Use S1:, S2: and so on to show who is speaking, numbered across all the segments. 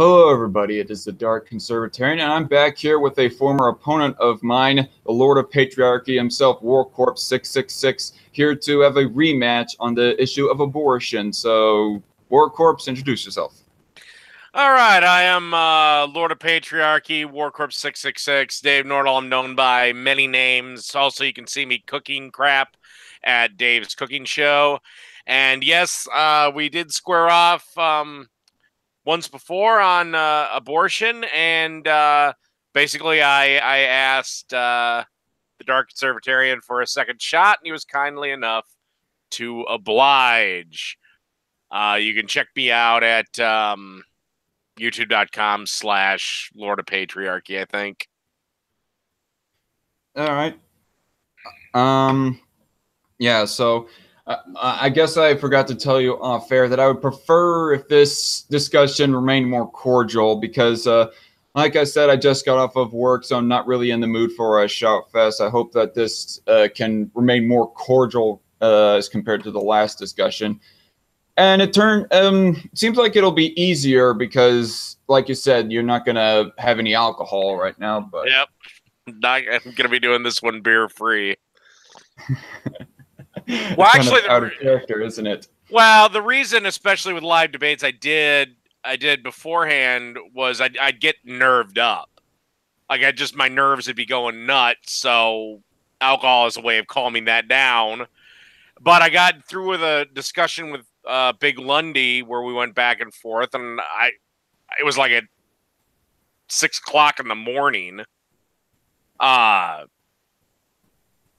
S1: Hello, everybody. It is the Dark Conservatarian, and I'm back here with a former opponent of mine, the Lord of Patriarchy himself, Warcorp 666, here to have a rematch on the issue of abortion. So, Warcorp, introduce yourself.
S2: All right, I am Lord of Patriarchy, Warcorp 666, Dave Nordall. I'm known by many names. Also, you can see me cooking crap at Dave's Cooking Show. And yes, we did square off once before on abortion. And basically, I asked the Dark Conservatarian for a second shot, and he was kindly enough to oblige. You can check me out at youtube.com/Lord of Patriarchy, I think.
S1: All right. Yeah, so I guess I forgot to tell you off air that I would prefer if this discussion remained more cordial because, like I said, I just got off of work, so I'm not really in the mood for a shout fest. I hope that this can remain more cordial as compared to the last discussion. And it seems like it'll be easier because, like you said, you're not going to have any alcohol right now. But
S2: yep, I'm going to be doing this one beer free.
S1: Well, actually, out of character, isn't it?
S2: Well, the reason, especially with live debates, I did beforehand was I'd get nerved up. Like my nerves would be going nuts. So alcohol is a way of calming that down. But I got through with a discussion with Big Lundy where we went back and forth, and it was like at 6 o'clock in the morning.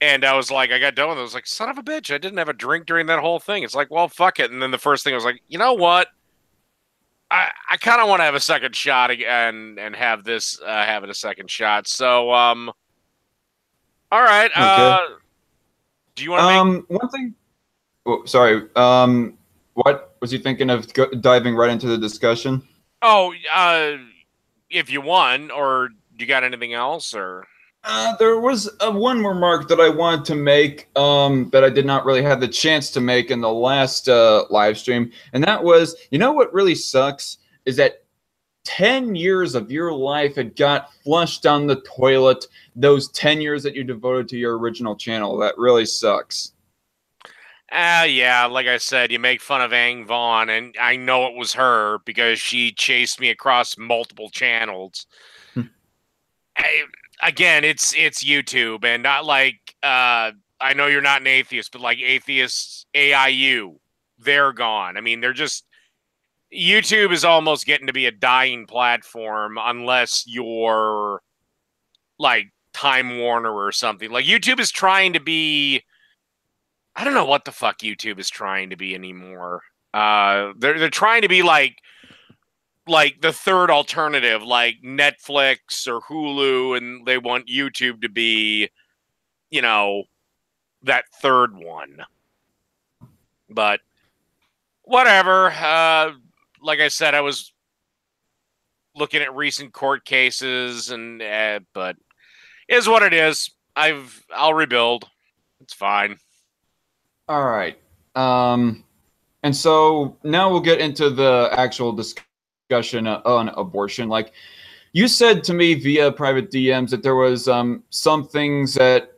S2: And I was like, I got done with it. I was like, son of a bitch, I didn't have a drink during that whole thing. It's like, well, fuck it. And then the first thing I was like, you know what? I kind of want to have a second shot again and have this have it a second shot. So, all right.
S1: Okay.
S2: Do you want to make
S1: one thing? Oh, sorry. What was you thinking of diving right into the discussion?
S2: Oh, if you won, or you got anything else, or?
S1: There was one remark that I wanted to make that I did not really have the chance to make in the last live stream, and that was, you know what really sucks is that 10 years of your life had got flushed down the toilet, those 10 years that you devoted to your original channel. That really sucks.
S2: Yeah, like I said, you make fun of Ang Vaughn, and I know it was her because she chased me across multiple channels. Again, it's YouTube, and not like I know you're not an atheist, but like atheists AIU, they're gone. I mean, they're just YouTube is almost getting to be a dying platform unless you're like Time Warner or something. Like YouTube is trying to be, I don't know what the fuck YouTube is trying to be anymore. They're trying to be like the third alternative, like Netflix or Hulu, and they want YouTube to be, you know, that third one. But whatever. Like I said, I was looking at recent court cases, and but it is what it is. I'll rebuild. It's fine.
S1: All right. And so now we'll get into the actual discussion on abortion. Like you said to me via private DMs that there was some things that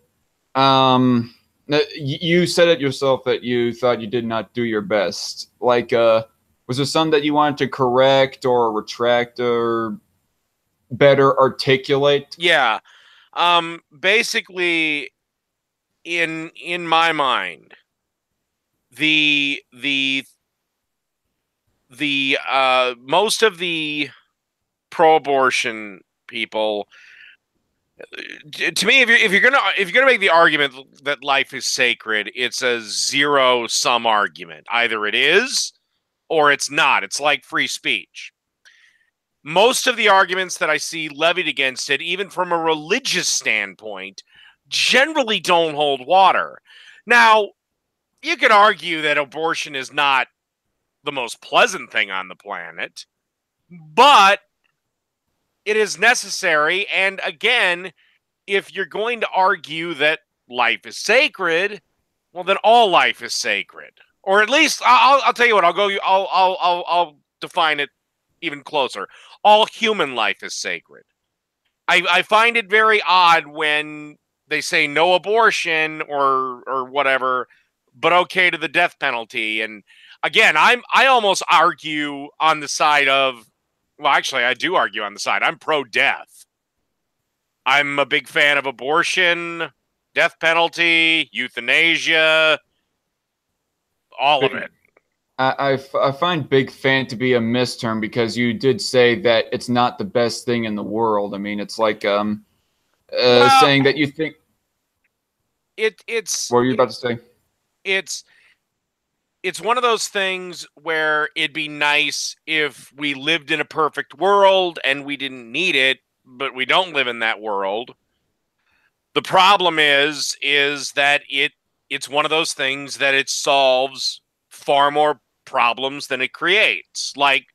S1: you said it yourself that you thought you did not do your best. Like was there some that you wanted to correct or retract or better articulate?
S2: Yeah. Basically, in my mind, the most of the pro-abortion people, to me, if you're gonna make the argument that life is sacred, it's a zero-sum argument. Either it is or it's not. It's like free speech. Most of the arguments that I see levied against it, even from a religious standpoint, generally don't hold water. Now, you could argue that abortion is not the most pleasant thing on the planet, but it is necessary. And again, if you're going to argue that life is sacred, well, then all life is sacred. Or at least I'll tell you what, I'll define it even closer. All human life is sacred. I find it very odd when they say no abortion or whatever, but okay to the death penalty. And again, I almost argue on the side of, well, actually, I do argue on the side. I'm pro-death. I'm a big fan of abortion, death penalty, euthanasia, all of it.
S1: I find big fan to be a misterm because you did say that it's not the best thing in the world. I mean, it's like
S2: Well,
S1: saying that you think.
S2: it's
S1: What were you about to say?
S2: it's it's one of those things where it'd be nice if we lived in a perfect world and we didn't need it, but we don't live in that world. The problem is that it's one of those things that it solves far more problems than it creates. Like,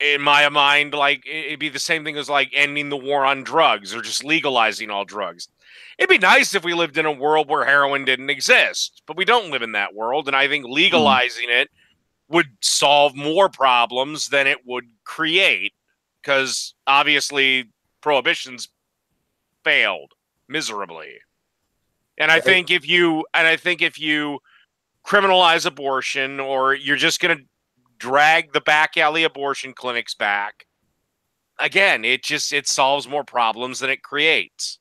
S2: in my mind, like, it'd be the same thing as like ending the war on drugs or just legalizing all drugs. It'd be nice if we lived in a world where heroin didn't exist, but we don't live in that world. And I think legalizing it would solve more problems than it would create, because obviously prohibition's failed miserably. And I think if you criminalize abortion, or you're just going to drag the back alley abortion clinics back, again, it solves more problems than it creates.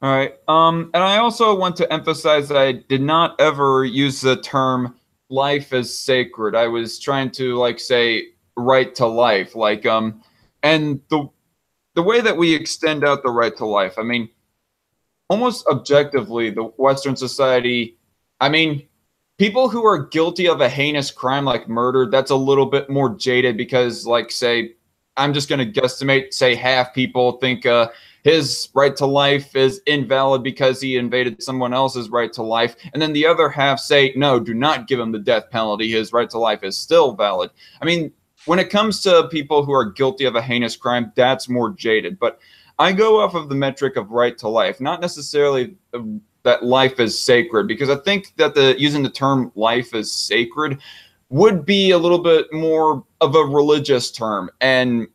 S1: All right. And I also want to emphasize that I did not ever use the term life as sacred. I was trying to like say right to life, like and the way that we extend out the right to life. I mean, almost objectively, the Western society, I mean, people who are guilty of a heinous crime like murder, that's a little bit more jaded because, like, say, I'm just going to guesstimate, say half people think his right to life is invalid because he invaded someone else's right to life. And then the other half say, no, do not give him the death penalty. His right to life is still valid. I mean, when it comes to people who are guilty of a heinous crime, that's more jaded. But I go off of the metric of right to life, not necessarily that life is sacred, because I think that using the term life is sacred would be a little bit more of a religious term. And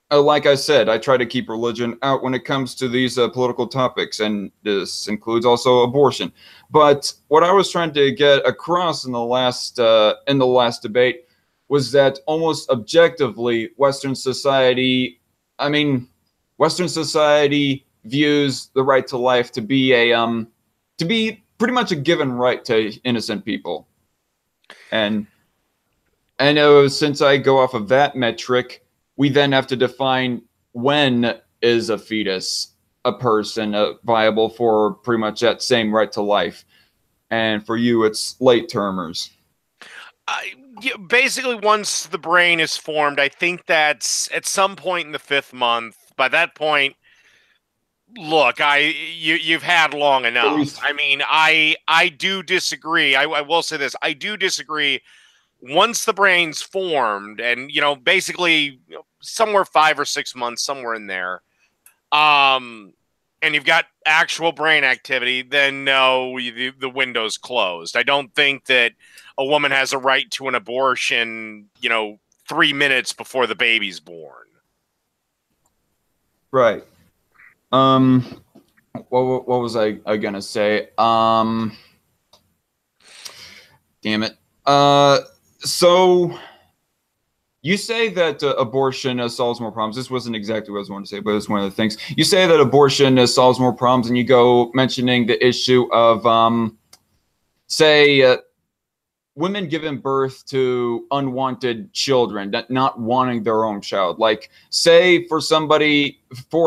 S1: like I said, I try to keep religion out when it comes to these political topics, and this includes also abortion. But what I was trying to get across in the last debate was that almost objectively, Western society, I mean, Western society views the right to life to be to be pretty much a given right to innocent people. And I know since I go off of that metric, we then have to define when is a fetus, a person, viable for pretty much that same right to life. And for you, it's late termers.
S2: Basically, once the brain is formed, I think that's at some point in the 5th month. By that point, look, you've had long enough. I mean, I do disagree. I will say this: I do disagree. Once the brain's formed, and basically somewhere 5 or 6 months, somewhere in there, and you've got actual brain activity, then no, the window's closed. I don't think that a woman has a right to an abortion, 3 minutes before the baby's born.
S1: Right. What was I gonna say? Damn it. So you say that abortion solves more problems. This wasn't exactly what I was wanting to say, but it's one of the things. You say that abortion solves more problems, and you go mentioning the issue of, say, women giving birth to unwanted children, not wanting their own child. Like, say, for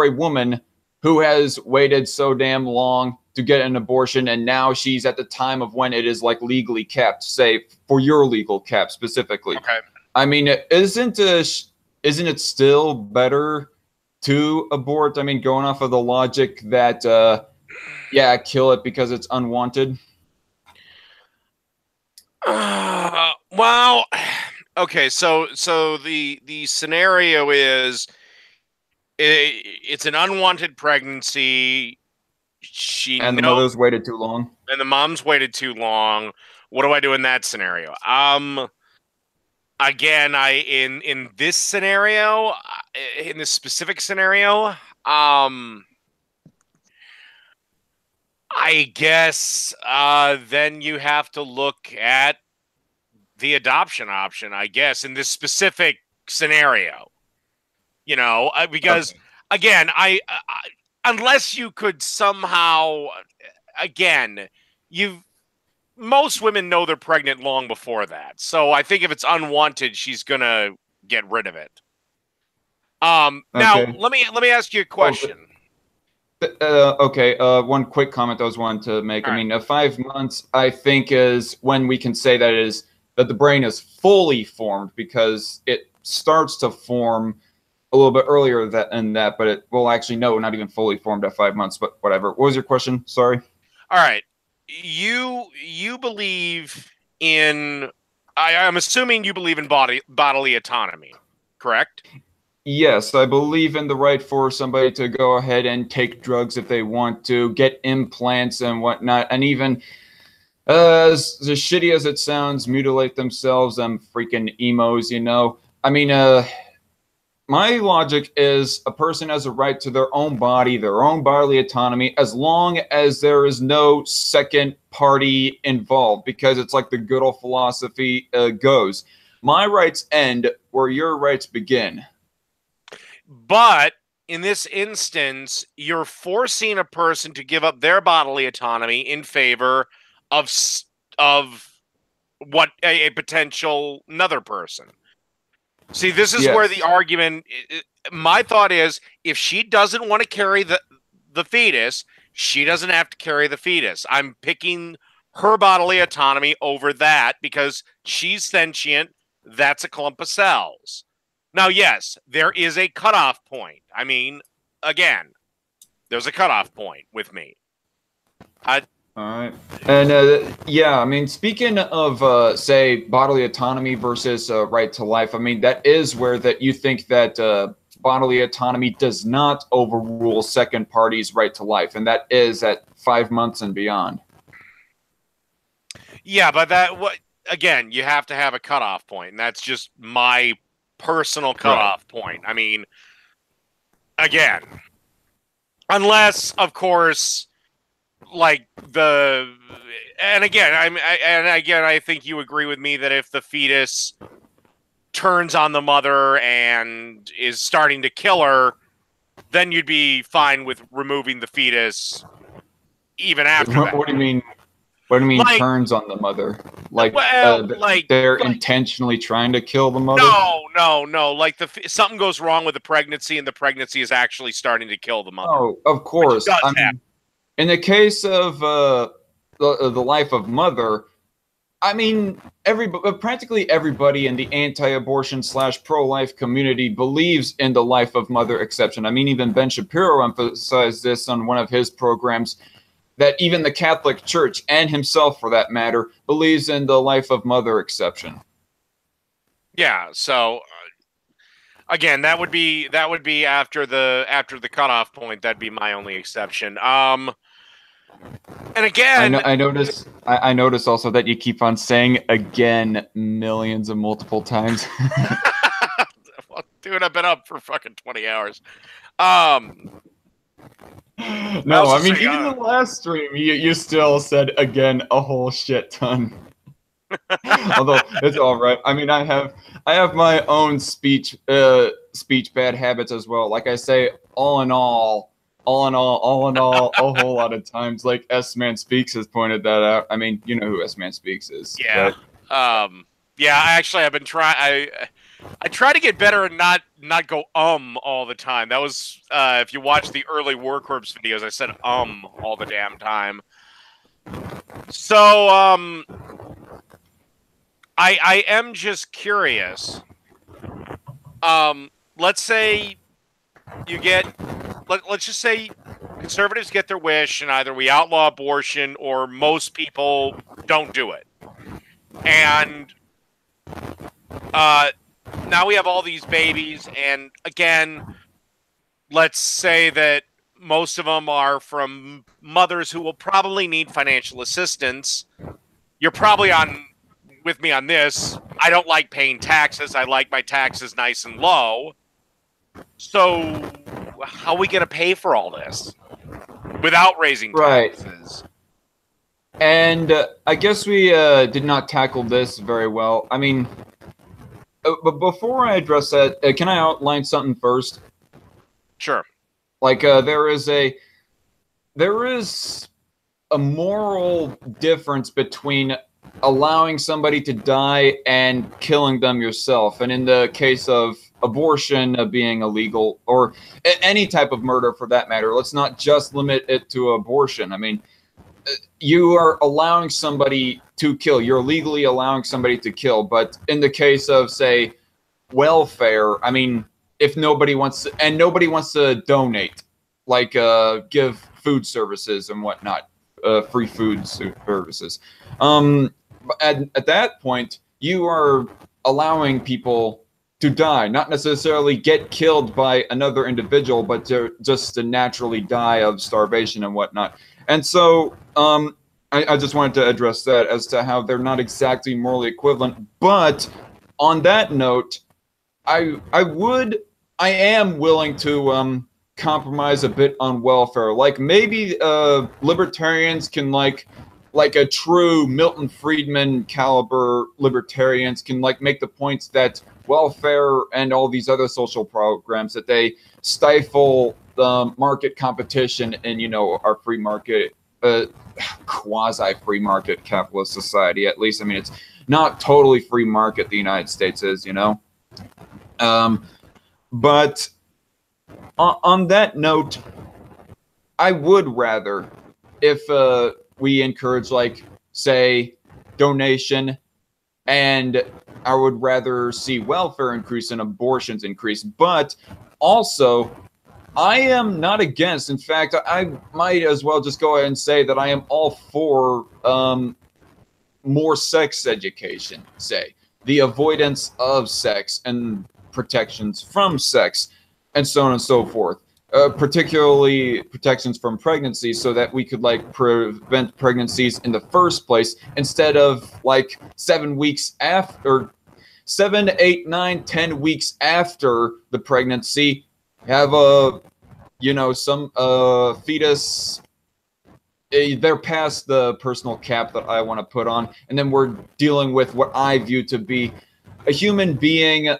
S1: a woman who has waited so damn long to get an abortion, and now she's at the time of when it is like legally kept, say, for your legal cap specifically.
S2: Okay.
S1: I mean, isn't it still better to abort? I mean, going off of the logic that, yeah, kill it because it's unwanted.
S2: Well, okay. So the scenario is it's an unwanted pregnancy.
S1: And the mother's waited too long.
S2: And the mom's waited too long. What do I do in that scenario? again, in this scenario, in this specific scenario, I guess then you have to look at the adoption option, I guess, in this specific scenario. You know, because
S1: Okay.
S2: again, unless you could somehow, again, you've most women know they're pregnant long before that. So I think if it's unwanted, she's gonna get rid of it. Now
S1: Okay.
S2: let me ask you a
S1: Oh,
S2: question.
S1: okay. One quick comment I was wanting to make.
S2: All
S1: I
S2: right.
S1: mean, 5 months, I think, is when we can say that the brain is fully formed because it starts to form a little bit earlier than that, but it will actually no, not even fully formed at 5 months. But whatever. What was your question? Sorry.
S2: All right. You believe in I'm assuming you believe in bodily autonomy, correct?
S1: Yes, I believe in the right for somebody to go ahead and take drugs if they want to, get implants and whatnot, and even as shitty as it sounds, mutilate themselves. Them freaking emos, you know. I mean, my logic is a person has a right to their own body, their own bodily autonomy, as long as there is no second party involved, because it's like the good old philosophy goes. My rights end where your rights begin.
S2: But in this instance, you're forcing a person to give up their bodily autonomy in favor of of what a potential another person. See, this is where the
S1: Yes.
S2: argument. My thought is, if she doesn't want to carry the fetus, she doesn't have to carry the fetus. I'm picking her bodily autonomy over that because she's sentient. That's a clump of cells. Now, yes, there is a cutoff point. I mean, again, there's a cutoff point with me. I,
S1: All right. And yeah, I mean, speaking of say bodily autonomy versus right to life, I mean that is where that you think that bodily autonomy does not overrule second parties' right to life, and that is at 5 months and beyond.
S2: yeah, but that what again, you have to have a cutoff point, and that's just my personal
S1: Right.
S2: cutoff point. I mean, again, unless, of course, like the and again, I think you agree with me that if the fetus turns on the mother and is starting to kill her, then you'd be fine with removing the fetus even after that.
S1: What do you mean? What do you mean
S2: Like,
S1: turns on the mother? Like
S2: well,
S1: they're intentionally trying to kill the mother?
S2: no. Like something goes wrong with the pregnancy, and the pregnancy is actually starting to kill the mother,
S1: Oh, of
S2: which
S1: course.
S2: does
S1: I
S2: happen.
S1: mean, in the case of the life of mother, I mean, practically everybody in the anti-abortion slash pro-life community believes in the life of mother exception. I mean, even Ben Shapiro emphasized this on one of his programs, that even the Catholic Church and himself, for that matter, believes in the life of mother exception.
S2: Yeah. So again, that would be after the cutoff point. That'd be my only exception. And
S1: I know.
S2: again,
S1: I notice. I notice also that you keep on saying again millions of multiple times.
S2: well, dude, I've been up for fucking 20 hours. Um, I
S1: No,
S2: also
S1: I mean
S2: say,
S1: even the last stream, you still said again a whole shit ton. Although it's all right. I mean, I have my own speech bad habits as well. Like I say, all in all, a whole lot of times, like S Man Speaks has pointed that out. I mean, you know who S Man Speaks is,
S2: yeah,
S1: right?
S2: yeah. Actually, I've been trying. I try to get better and not go all the time. That was if you watch the early War Corps videos, I said all the damn time. So I am just curious. Let's say you get let's just say conservatives get their wish and either we outlaw abortion or most people don't do it. And uh now we have all these babies, and again, let's say that most of them are from mothers who will probably need financial assistance. You're probably on with me on this. I don't like paying taxes. I like my taxes nice and low. So how are we going to pay for all this without raising taxes?
S1: And I guess we did not tackle this very well. I mean, but before I address that, can I outline something first?
S2: Sure.
S1: Like there is a moral difference between allowing somebody to die and killing them yourself. And in the case of abortion being illegal, or any type of murder for that matter, let's not just limit it to abortion. I mean, you are allowing somebody to kill. You're legally allowing somebody to kill. But in the case of, say, welfare, I mean, if nobody wants to, and nobody wants to donate, like give food services and whatnot, free food services. At that point, you are allowing people to die, not necessarily get killed by another individual, but just to naturally die of starvation and whatnot. And so I just wanted to address that as to how they're not exactly morally equivalent. But on that note, I am willing to compromise a bit on welfare. Like maybe libertarians can like a true Milton Friedman caliber libertarians can like make the points that welfare and all these other social programs, that they stifle the market competition in, you know, our free market, quasi free market capitalist society. At least, I mean, it's not totally free market. The United States is, you know. But on that note, I would rather, if we encourage, like, say, donation, and I would rather see welfare increase and abortions increase. But also, I am not against. In fact, I might as well just go ahead and say that I am all for more sex education, say, the avoidance of sex and protections from sex, and so on and so forth. Particularly protections from pregnancy, so that we could like prevent pregnancies in the first place, instead of like 7 weeks after, 7, 8, 9, 10 weeks after the pregnancy, have a, you know, some fetus. They're past the personal cap that I want to put on, and then we're dealing with what I view to be a human being,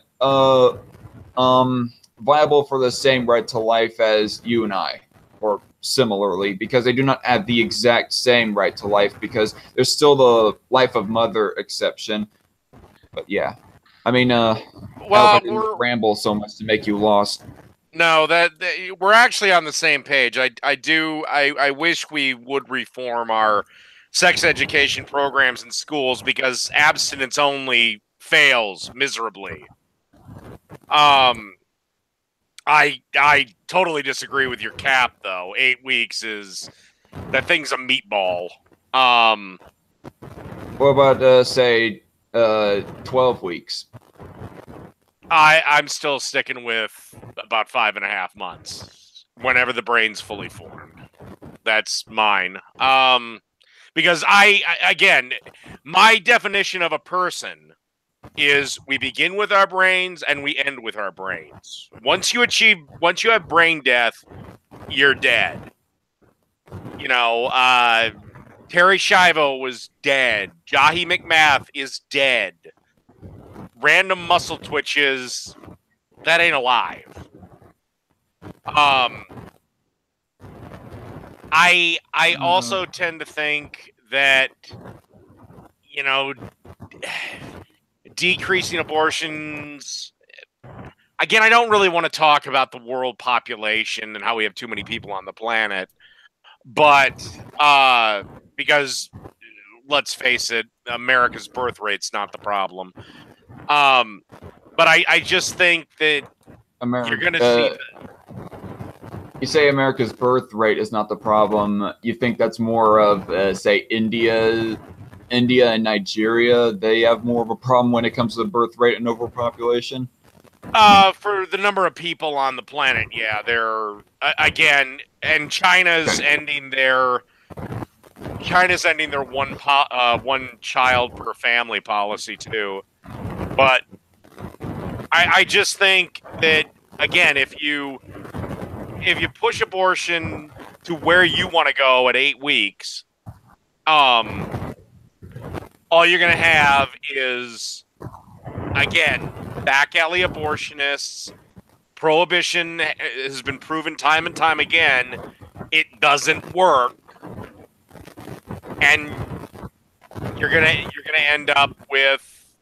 S1: viable for the same right to life as you and I, or similarly, because they do not have the exact same right to life, because there's still the life of mother exception. But yeah, I mean, well, I didn't ramble so much to make you lost.
S2: No, that we're actually on the same page. I wish we would reform our sex education programs in schools, because abstinence only fails miserably. I totally disagree with your cap, though. 8 weeks is, that thing's a meatball.
S1: What about say 12 weeks?
S2: I'm still sticking with about 5.5 months, whenever the brain's fully formed. That's mine. Because again, my definition of a person is we begin with our brains and we end with our brains. Once you have brain death, you're dead. You know, Terry Schiavo was dead. Jahi McMath is dead. Random muscle twitches, that ain't alive. I also tend to think that, you know, decreasing abortions. Again, I don't really want to talk about the world population and how we have too many people on the planet, but because let's face it, America's birth rate's not the problem. But I just think that you're going to see.
S1: You say America's birth rate is not the problem. You think that's more of, say, India and Nigeria? They have more of a problem when it comes to the birth rate and overpopulation?
S2: For the number of people on the planet, yeah, they're again, and China's ending their China's ending their one child per family policy too. But I just think that, again, if you push abortion to where you want to go at 8 weeks, all you're going to have is, again, back alley abortionists. Prohibition has been proven time and time again. It doesn't work. And you're gonna end up with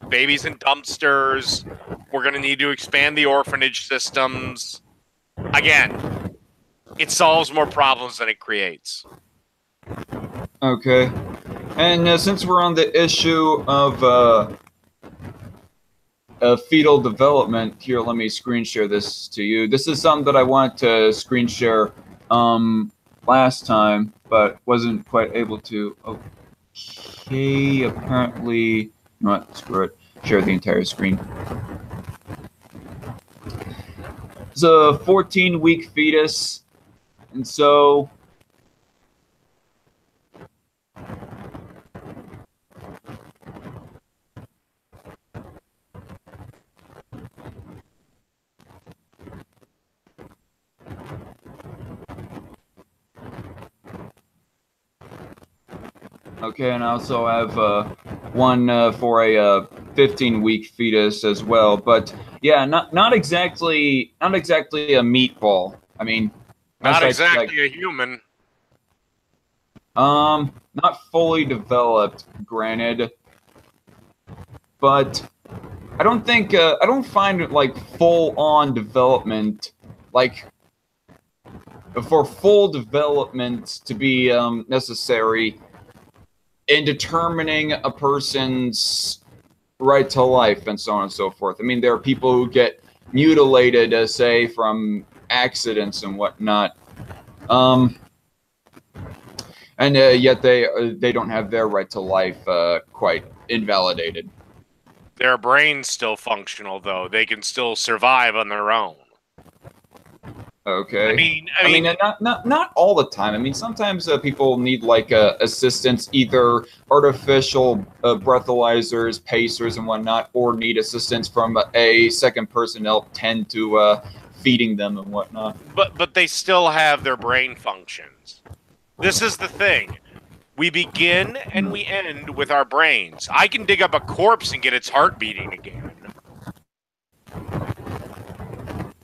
S2: babies in dumpsters. We're gonna need to expand the orphanage systems. Again, it solves more problems than it creates.
S1: Okay. And since we're on the issue of fetal development, here, let me screen share this to you. This is something that I wanted to screen share last time, but wasn't quite able to. Okay, apparently, you know what, screw it. Share the entire screen. It's a 14-week fetus, and so okay, and I also have one for a 15-week fetus as well. But yeah, not exactly a meatball. I mean,
S2: not exactly a human.
S1: Not fully developed, granted, but I don't think I don't find it like full-on development, like for full development to be necessary in determining a person's right to life and so on and so forth. I mean, there are people who get mutilated, say, from accidents and whatnot, and yet they don't have their right to life quite invalidated.
S2: Their brain's still functional, though. They can still survive on their own.
S1: Okay. I mean, not all the time. I mean, sometimes people need like assistance, either artificial breathalyzers, pacers, and whatnot, or need assistance from a second person to help tend to feeding them and whatnot.
S2: But they still have their brain functions. This is the thing. We begin and we end with our brains. I can dig up a corpse and get its heart beating again.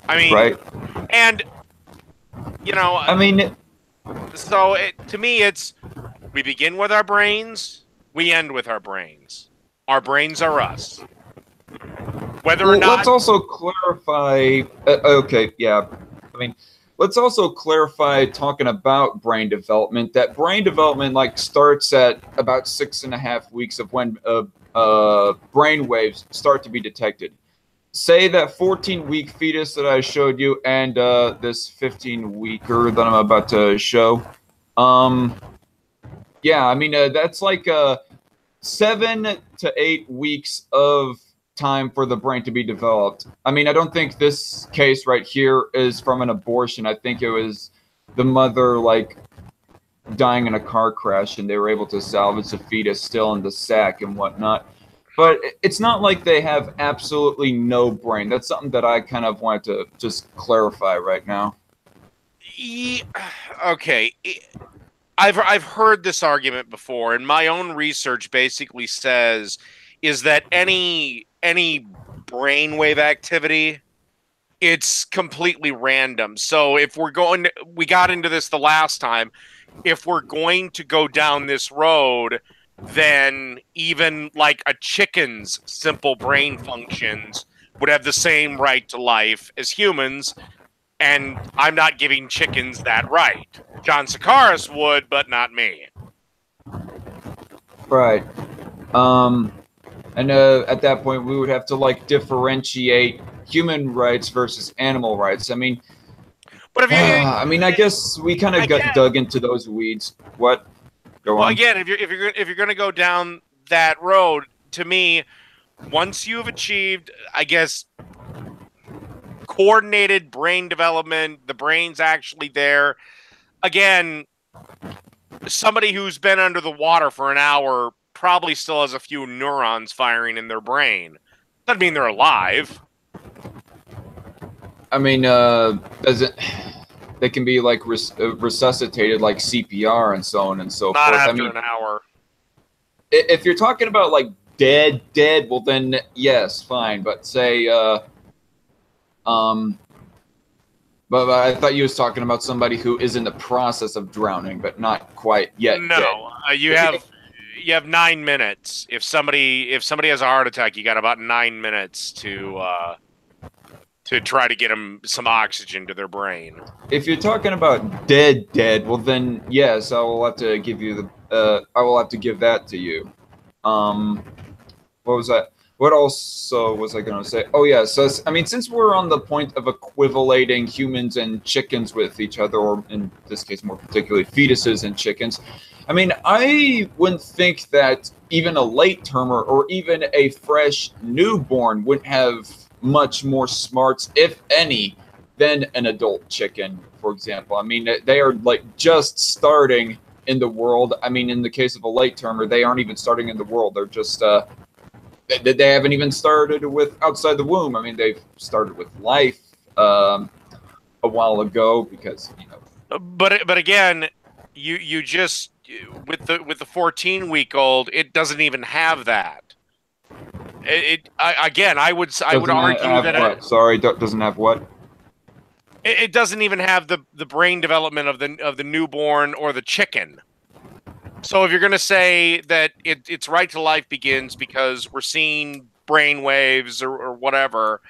S2: I mean,
S1: right.
S2: And, you know,
S1: I mean,
S2: so to me, it's we begin with our brains, we end with our brains. Our brains are us. Whether or not.
S1: Let's also clarify. Okay, yeah. I mean, let's also clarify, talking about brain development, that brain development like starts at about 6.5 weeks of when brain waves start to be detected. Say that 14-week fetus that I showed you and this 15-weeker that I'm about to show. Yeah, I mean, that's like 7 to 8 weeks of time for the brain to be developed. I mean, I don't think this case right here is from an abortion. I think it was the mother, like, dying in a car crash, and they were able to salvage the fetus still in the sack and whatnot. But it's not like they have absolutely no brain. That's something that I kind of wanted to just clarify right now.
S2: Okay. I've heard this argument before, and my own research basically says is that any brainwave activity, it's completely random. So if we're going to, we got into this the last time, if we're going to go down this road, then even like a chicken's simple brain functions would have the same right to life as humans, and I'm not giving chickens that right. John Sakaris would, but not me.
S1: Right. And at that point, we would have to like differentiate human rights versus animal rights. I mean,
S2: but if you,
S1: I mean, I guess we kind of got dug into those weeds. What? Go on.
S2: Again, if you're going to go down that road, to me, once you have achieved, I guess, coordinated brain development, the brain's actually there. Again, somebody who's been under the water for an hour probably still has a few neurons firing in their brain. Doesn't mean they're alive.
S1: I mean, does it? They can be like resuscitated, like CPR and so on and so
S2: Not
S1: forth.
S2: after
S1: I mean,
S2: an hour.
S1: If you're talking about like dead, well then yes, fine. But say, but I thought you was talking about somebody who is in the process of drowning, but not quite yet.
S2: No, you have 9 minutes. If somebody has a heart attack, you got about 9 minutes to try to get them some oxygen to their brain.
S1: If you're talking about dead, well then yes, I will have to give you the. I will have to give that to you. What was that? What also was I going to say? Oh yeah, so I mean, since we're on the point of equivalating humans and chickens with each other, or in this case more particularly fetuses and chickens, I mean, I wouldn't think that even a late termer or even a fresh newborn wouldn't have much more smarts, if any, than an adult chicken, for example. I mean, they are like just starting in the world. I mean, in the case of a late termer, they aren't even starting in the world. They're just they haven't even started with outside the womb. I mean, they've started with life a while ago because, you know.
S2: But again, you just with the 14-week-old, it doesn't even have that. I would argue that
S1: doesn't have what?
S2: It doesn't even have the brain development of the newborn or the chicken. So if you're going to say that its right to life begins because we're seeing brain waves or whatever,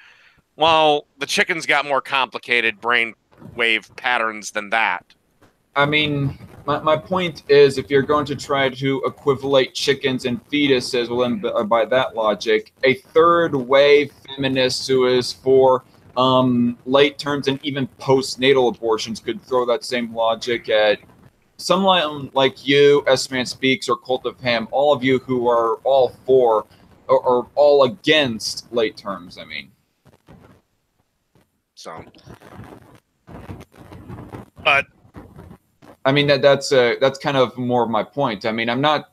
S2: well, the chicken's got more complicated brain wave patterns than that.
S1: I mean, my point is, if you're going to try to equivalate chickens and fetuses, well, then by that logic, a third wave feminist who is for late terms and even postnatal abortions could throw that same logic at someone like you, S-Man Speaks, or Cult of Ham, all of you who are all for or all against late terms, I mean.
S2: So, but
S1: I mean, that's kind of more of my point. I mean, I'm not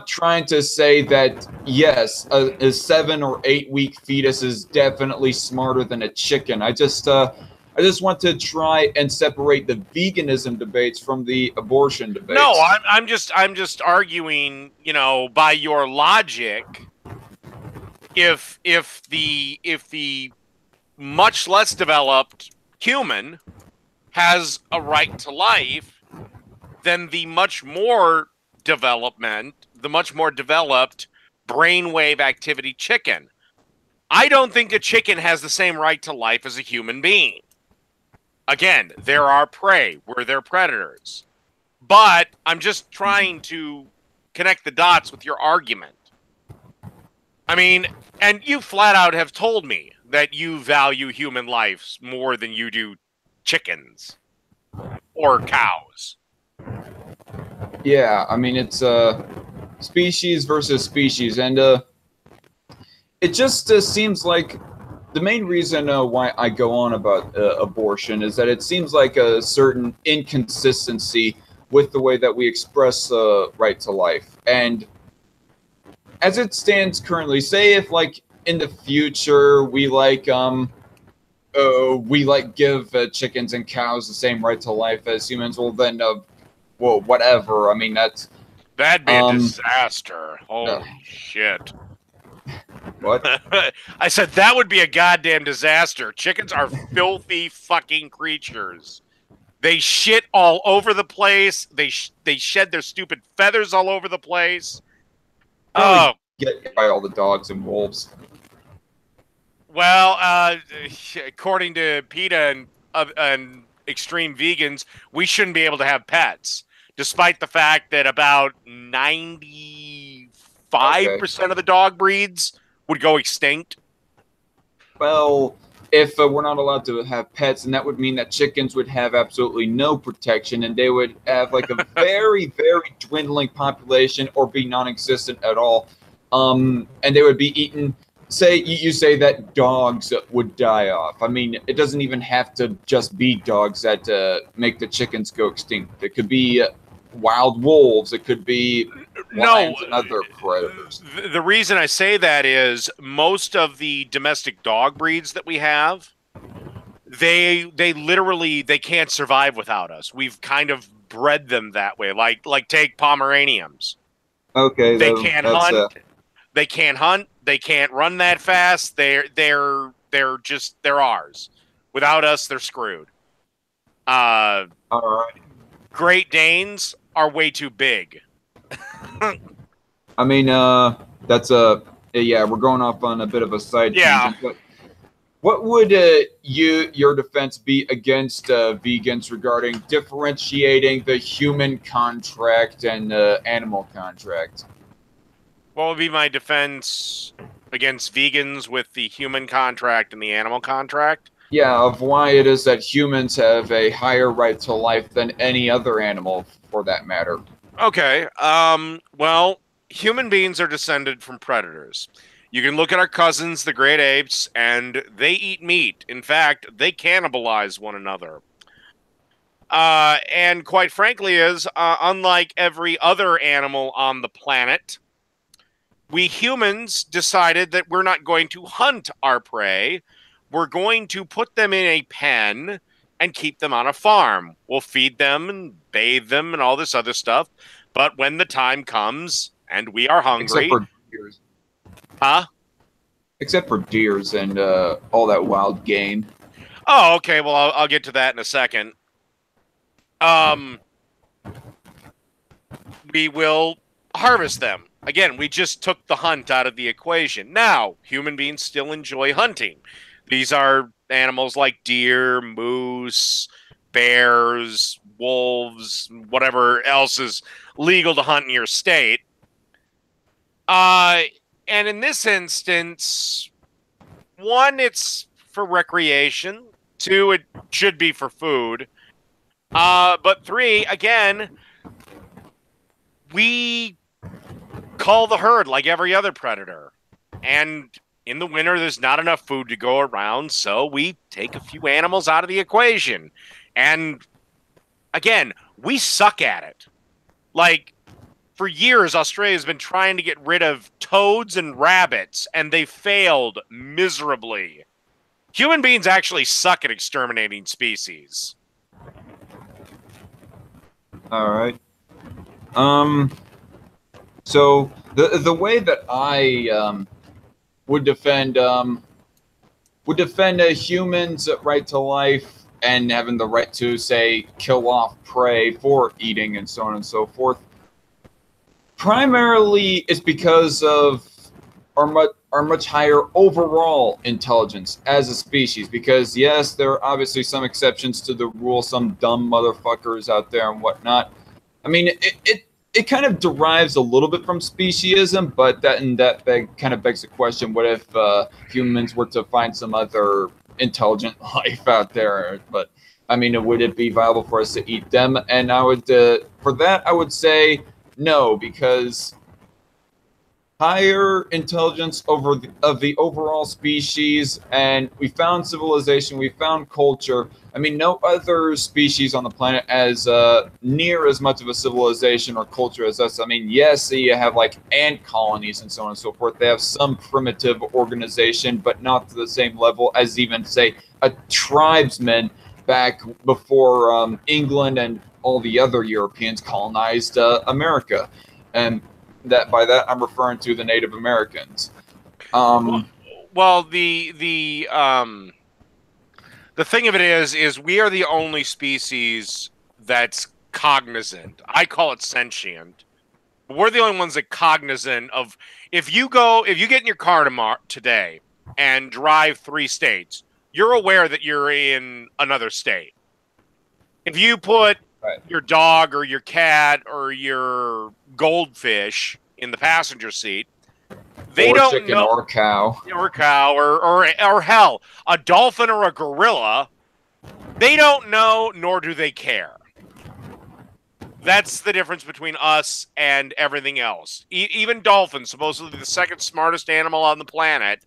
S1: trying to say that yes, a 7 or 8 week fetus is definitely smarter than a chicken. I just want to try and separate the veganism debates from the abortion debates.
S2: No, I'm just arguing, you know, by your logic, if the much less developed human has a right to life, then the much more developed brainwave activity chicken. I don't think a chicken has the same right to life as a human being. Again, they're our prey. We're their predators. But I'm just trying to connect the dots with your argument. I mean, and you flat out have told me that you value human lives more than you do chickens or cows.
S1: Yeah, I mean, it's species versus species, and it just seems like the main reason why I go on about abortion is that it seems like a certain inconsistency with the way that we express right to life. And as it stands currently, say if like in the future we give chickens and cows the same right to life as humans, well then well, whatever. I mean,
S2: that'd be a disaster. Holy shit.
S1: What?
S2: I said that would be a goddamn disaster. Chickens are filthy fucking creatures. They shit all over the place. They shed their stupid feathers all over the place.
S1: Oh, get by all the dogs and wolves.
S2: Well, according to PETA and extreme vegans, we shouldn't be able to have pets, despite the fact that about 95% of the dog breeds would go extinct.
S1: Well, if we're not allowed to have pets, and that would mean that chickens would have absolutely no protection, and they would have like a very, very dwindling population or be non-existent at all. And they would be eaten. Say you say that dogs would die off. I mean, it doesn't even have to just be dogs that make the chickens go extinct. It could be wild wolves. It could be
S2: No,
S1: lions and other predators.
S2: the reason I say that is most of the domestic dog breeds that we have, they literally they can't survive without us. We've kind of bred them that way. Like take Pomeranians.
S1: Okay,
S2: They can't
S1: that's
S2: hunt. They can't hunt. They can't run that fast. They're ours. Without us, they're screwed.
S1: all right.
S2: Great Danes are way too big.
S1: I mean, that's a yeah. We're going off on a bit of a side tangent, but what would your defense be against vegans regarding differentiating the human contract and animal contract?
S2: What would be my defense against vegans with the human contract and the animal contract?
S1: Yeah, of why it is that humans have a higher right to life than any other animal, for that matter.
S2: Okay. Well, human beings are descended from predators. You can look at our cousins, the great apes, and they eat meat. In fact, they cannibalize one another. And quite frankly, unlike every other animal on the planet, we humans decided that we're not going to hunt our prey. We're going to put them in a pen and keep them on a farm. We'll feed them and bathe them and all this other stuff. But when the time comes and we are hungry,
S1: except for deers,
S2: huh?
S1: Except for deers and all that wild game.
S2: Oh, okay. Well, I'll get to that in a second. We will harvest them. Again, we just took the hunt out of the equation. Now, human beings still enjoy hunting. These are animals like deer, moose, bears, wolves, whatever else is legal to hunt in your state. And in this instance, one, it's for recreation. Two, it should be for food. But three, again, we cull the herd like every other predator. And in the winter, there's not enough food to go around, so we take a few animals out of the equation. And again, we suck at it. Like, for years, Australia's been trying to get rid of toads and rabbits, and they failed miserably. Human beings actually suck at exterminating species.
S1: All right. So the way that I would defend a human's right to life and having the right to, say, kill off prey for eating and so on and so forth. Primarily, it's because of our much higher overall intelligence as a species. Because yes, there are obviously some exceptions to the rule, some dumb motherfuckers out there and whatnot. I mean, it kind of derives a little bit from speciesism, but that kind of begs the question: what if humans were to find some other intelligent life out there? But I mean, would it be viable for us to eat them? And I would, for that, I would say no, because higher intelligence of the overall species, and we found civilization, we found culture. I mean, no other species on the planet has near as much of a civilization or culture as us. I mean, yes, you have like ant colonies and so on and so forth. They have some primitive organization, but not to the same level as even, say, a tribesman back before England and all the other Europeans colonized America. And that by that I'm referring to the Native Americans.
S2: Well, the thing of it is we are the only species that's cognizant. I call it sentient. We're the only ones that cognizant of if you get in your car today and drive 3 states, you're aware that you're in another state. If you put your dog or your cat or your goldfish in the passenger seat, they don't
S1: chicken
S2: know,
S1: or cow
S2: or hell, a dolphin or a gorilla. They don't know, nor do they care. That's the difference between us and everything else. Even dolphins, supposedly the second smartest animal on the planet,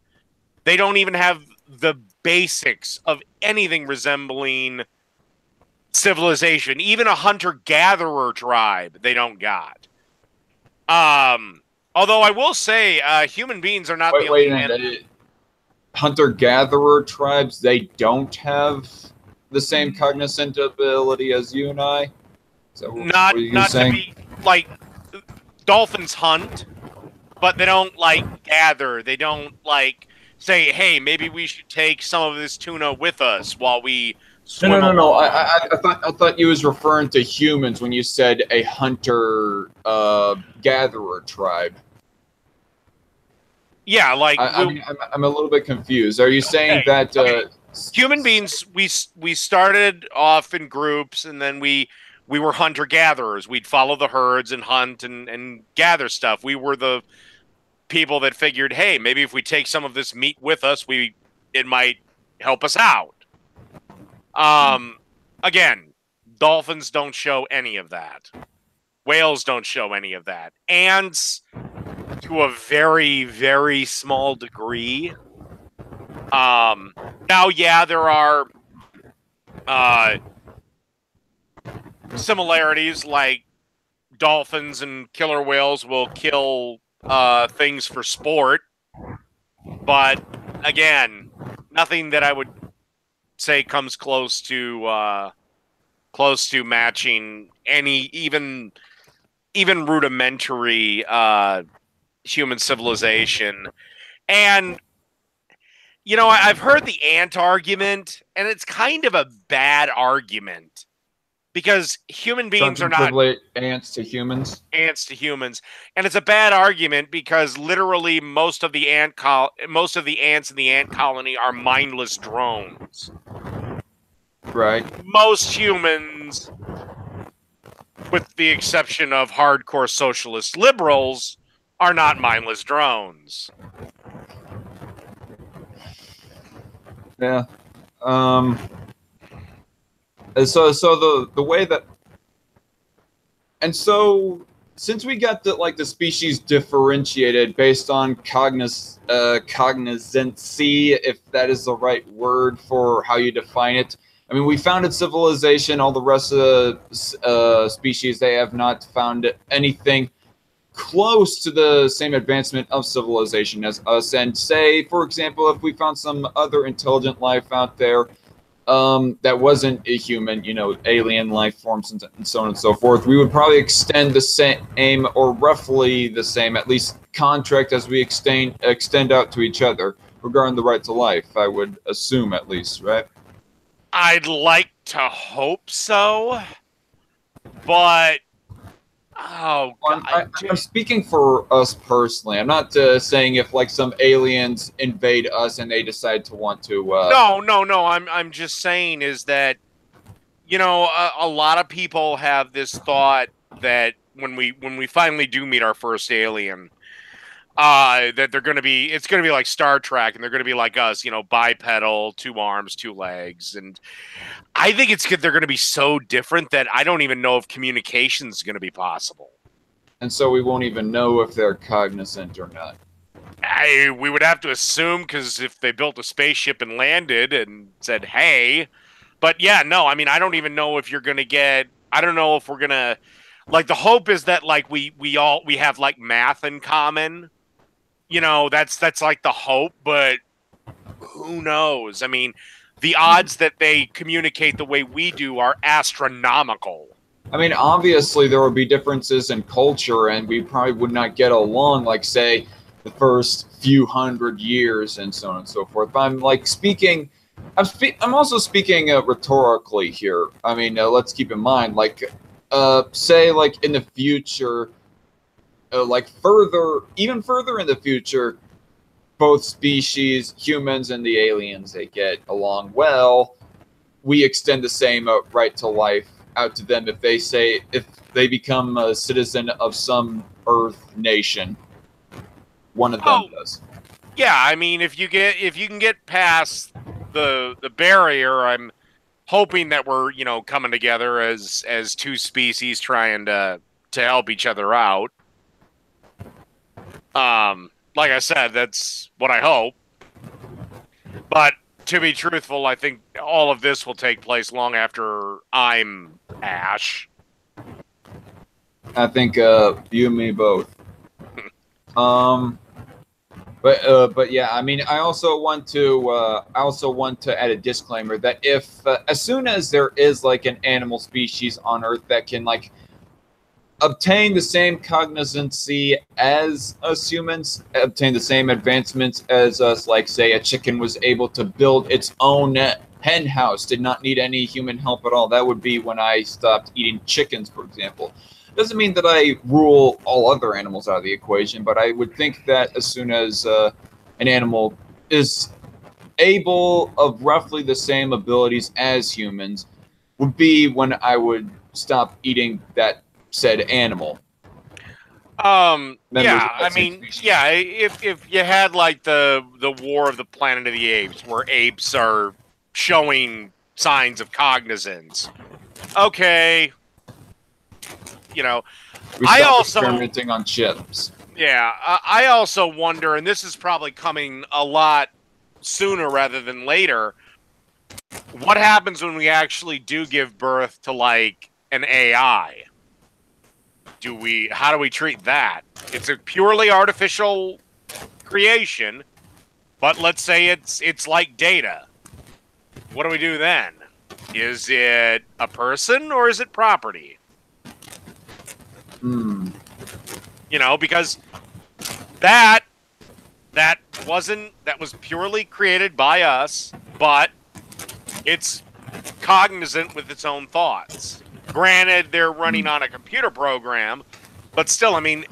S2: they don't even have the basics of anything resembling civilization. Even a hunter-gatherer tribe, they don't got. Although I will say, human beings are not the only
S1: hunter-gatherer tribes, they don't have the same cognizant ability as you and I. So
S2: not to be like dolphins hunt, but they don't like gather. They don't like say, "Hey, maybe we should take some of this tuna with us while we swim."
S1: No. I thought you was referring to humans when you said a hunter gatherer tribe.
S2: Yeah, like
S1: I'm a little bit confused. Are you saying that
S2: human beings, we started off in groups, and then we were hunter gatherers. We'd follow the herds and hunt and gather stuff. We were the people that figured, hey, maybe if we take some of this meat with us, it might help us out. Again, dolphins don't show any of that. Whales don't show any of that. Ants, to a very, very small degree. Now, yeah, there are similarities, like dolphins and killer whales will kill things for sport. But again, nothing that I would say comes close to matching any even rudimentary human civilization. And I've heard the ant argument, and it's kind of a bad argument because human beings are not
S1: ants to humans.
S2: Ants to humans, and it's a bad argument because literally most of the ants in the ant colony are mindless drones.
S1: Right.
S2: Most humans, with the exception of hardcore socialist liberals, are not mindless drones.
S1: Yeah. So the way that, and so since we got the species differentiated based on cognizancy, if that is the right word for how you define it. I mean, we founded civilization. All the rest of the species, they have not found anything close to the same advancement of civilization as us. And say, for example, if we found some other intelligent life out there that wasn't a human, alien life forms and so on and so forth, we would probably extend the same or roughly the same, at least contract as we extend out to each other regarding the right to life, I would assume, at least, right?
S2: I'd like to hope so, but oh, God.
S1: I'm speaking for us personally. I'm not saying if some aliens invade us and they decide to want to.
S2: No. I'm just saying is that a lot of people have this thought that when we finally do meet our first alien, that it's going to be like Star Trek, and they're going to be like us, bipedal, 2 arms, 2 legs, and I think they're going to be so different that I don't even know if communication is going to be possible.
S1: And so we won't even know if they're cognizant or not.
S2: We would have to assume, because if they built a spaceship and landed and said, hey, but yeah, no, I mean, I don't even know if you're going to get, I don't know if we're going to, the hope is that we have math in common. That's like the hope, but who knows? I mean, the odds that they communicate the way we do are astronomical.
S1: I mean, obviously there would be differences in culture, and we probably would not get along, say, the first few hundred years and so on and so forth. But I'm I'm also speaking rhetorically here. I mean, let's keep in mind, say, in the future, even further in the future, both species, humans and the aliens, they get along well. We extend the same right to life out to them if they become a citizen of some Earth nation. One of them does.
S2: Yeah, I mean, if you can get past the barrier, I'm hoping that we're coming together as 2 species trying to help each other out. Like I said, that's what I hope. But to be truthful, I think all of this will take place long after I'm Ash.
S1: I think you and me both. But yeah, I mean, I also want to add a disclaimer that if as soon as there is like an animal species on Earth that can like obtain the same cognizancy as us humans, obtain the same advancements as us, like say a chicken was able to build its own hen house, did not need any human help at all. That would be when I stopped eating chickens, for example. Doesn't mean that I rule all other animals out of the equation, but I would think that as soon as an animal is able of roughly the same abilities as humans, would be when I would stop eating that said animal.
S2: Yeah, I mean, yeah, if you had like the War of the Planet of the Apes, where apes are showing signs of cognizance, okay, you know,
S1: we
S2: I
S1: stop
S2: also
S1: experimenting on chips.
S2: Yeah, I also wonder, and this is probably coming a lot sooner rather than later, what happens when we actually do give birth to like an AI? How do we treat that? It's a purely artificial creation, but let's say it's like data. What do we do then? Is it a person or is it property? You know, because that was purely created by us, but it's cognizant with its own thoughts. Granted, they're running on a computer program, but still, I mean,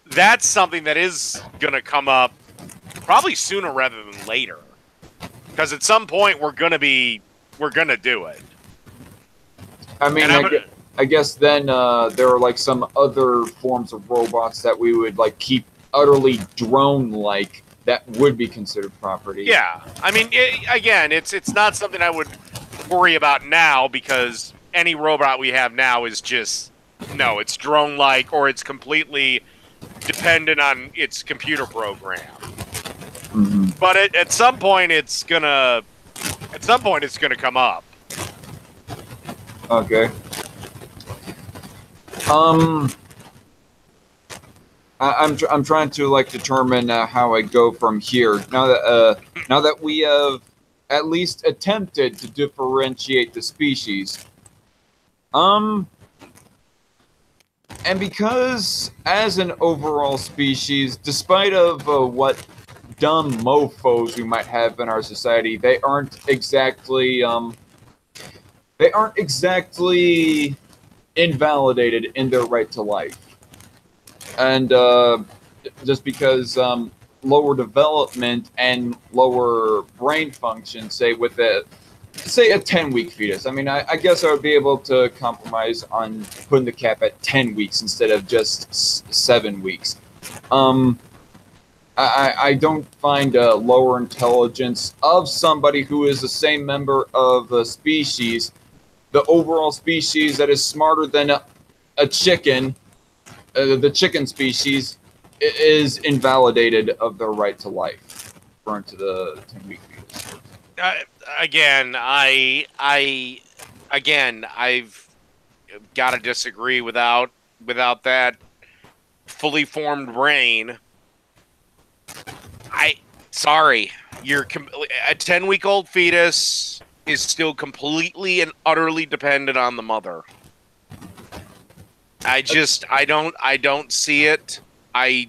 S2: that's something that is going to come up probably sooner rather than later. Because at some point, we're going to do it.
S1: I mean, I guess then there are like some other forms of robots that we would like keep utterly drone-like that would be considered property.
S2: Yeah, I mean, again, it's not something I would worry about now, because any robot we have now is just it's drone-like, or it's completely dependent on its computer program. But at some point, it's gonna come up.
S1: Okay. I'm trying to like determine how I go from here. Now that we have at least attempted to differentiate the species. And because as an overall species, despite of what dumb mofos we might have in our society, they aren't exactly invalidated in their right to life. And just because lower development and lower brain function, say with a 10-week fetus, I mean, I guess I would be able to compromise on putting the cap at 10 weeks instead of just 7 weeks. I don't find lower intelligence of somebody who is the same member of a species, the overall species that is smarter than a chicken, the chicken species, is invalidated of their right to life, according to the 10-week fetus.
S2: I've got to disagree without that fully formed brain. Sorry, a 10-week-old fetus is still completely and utterly dependent on the mother. I don't see it. I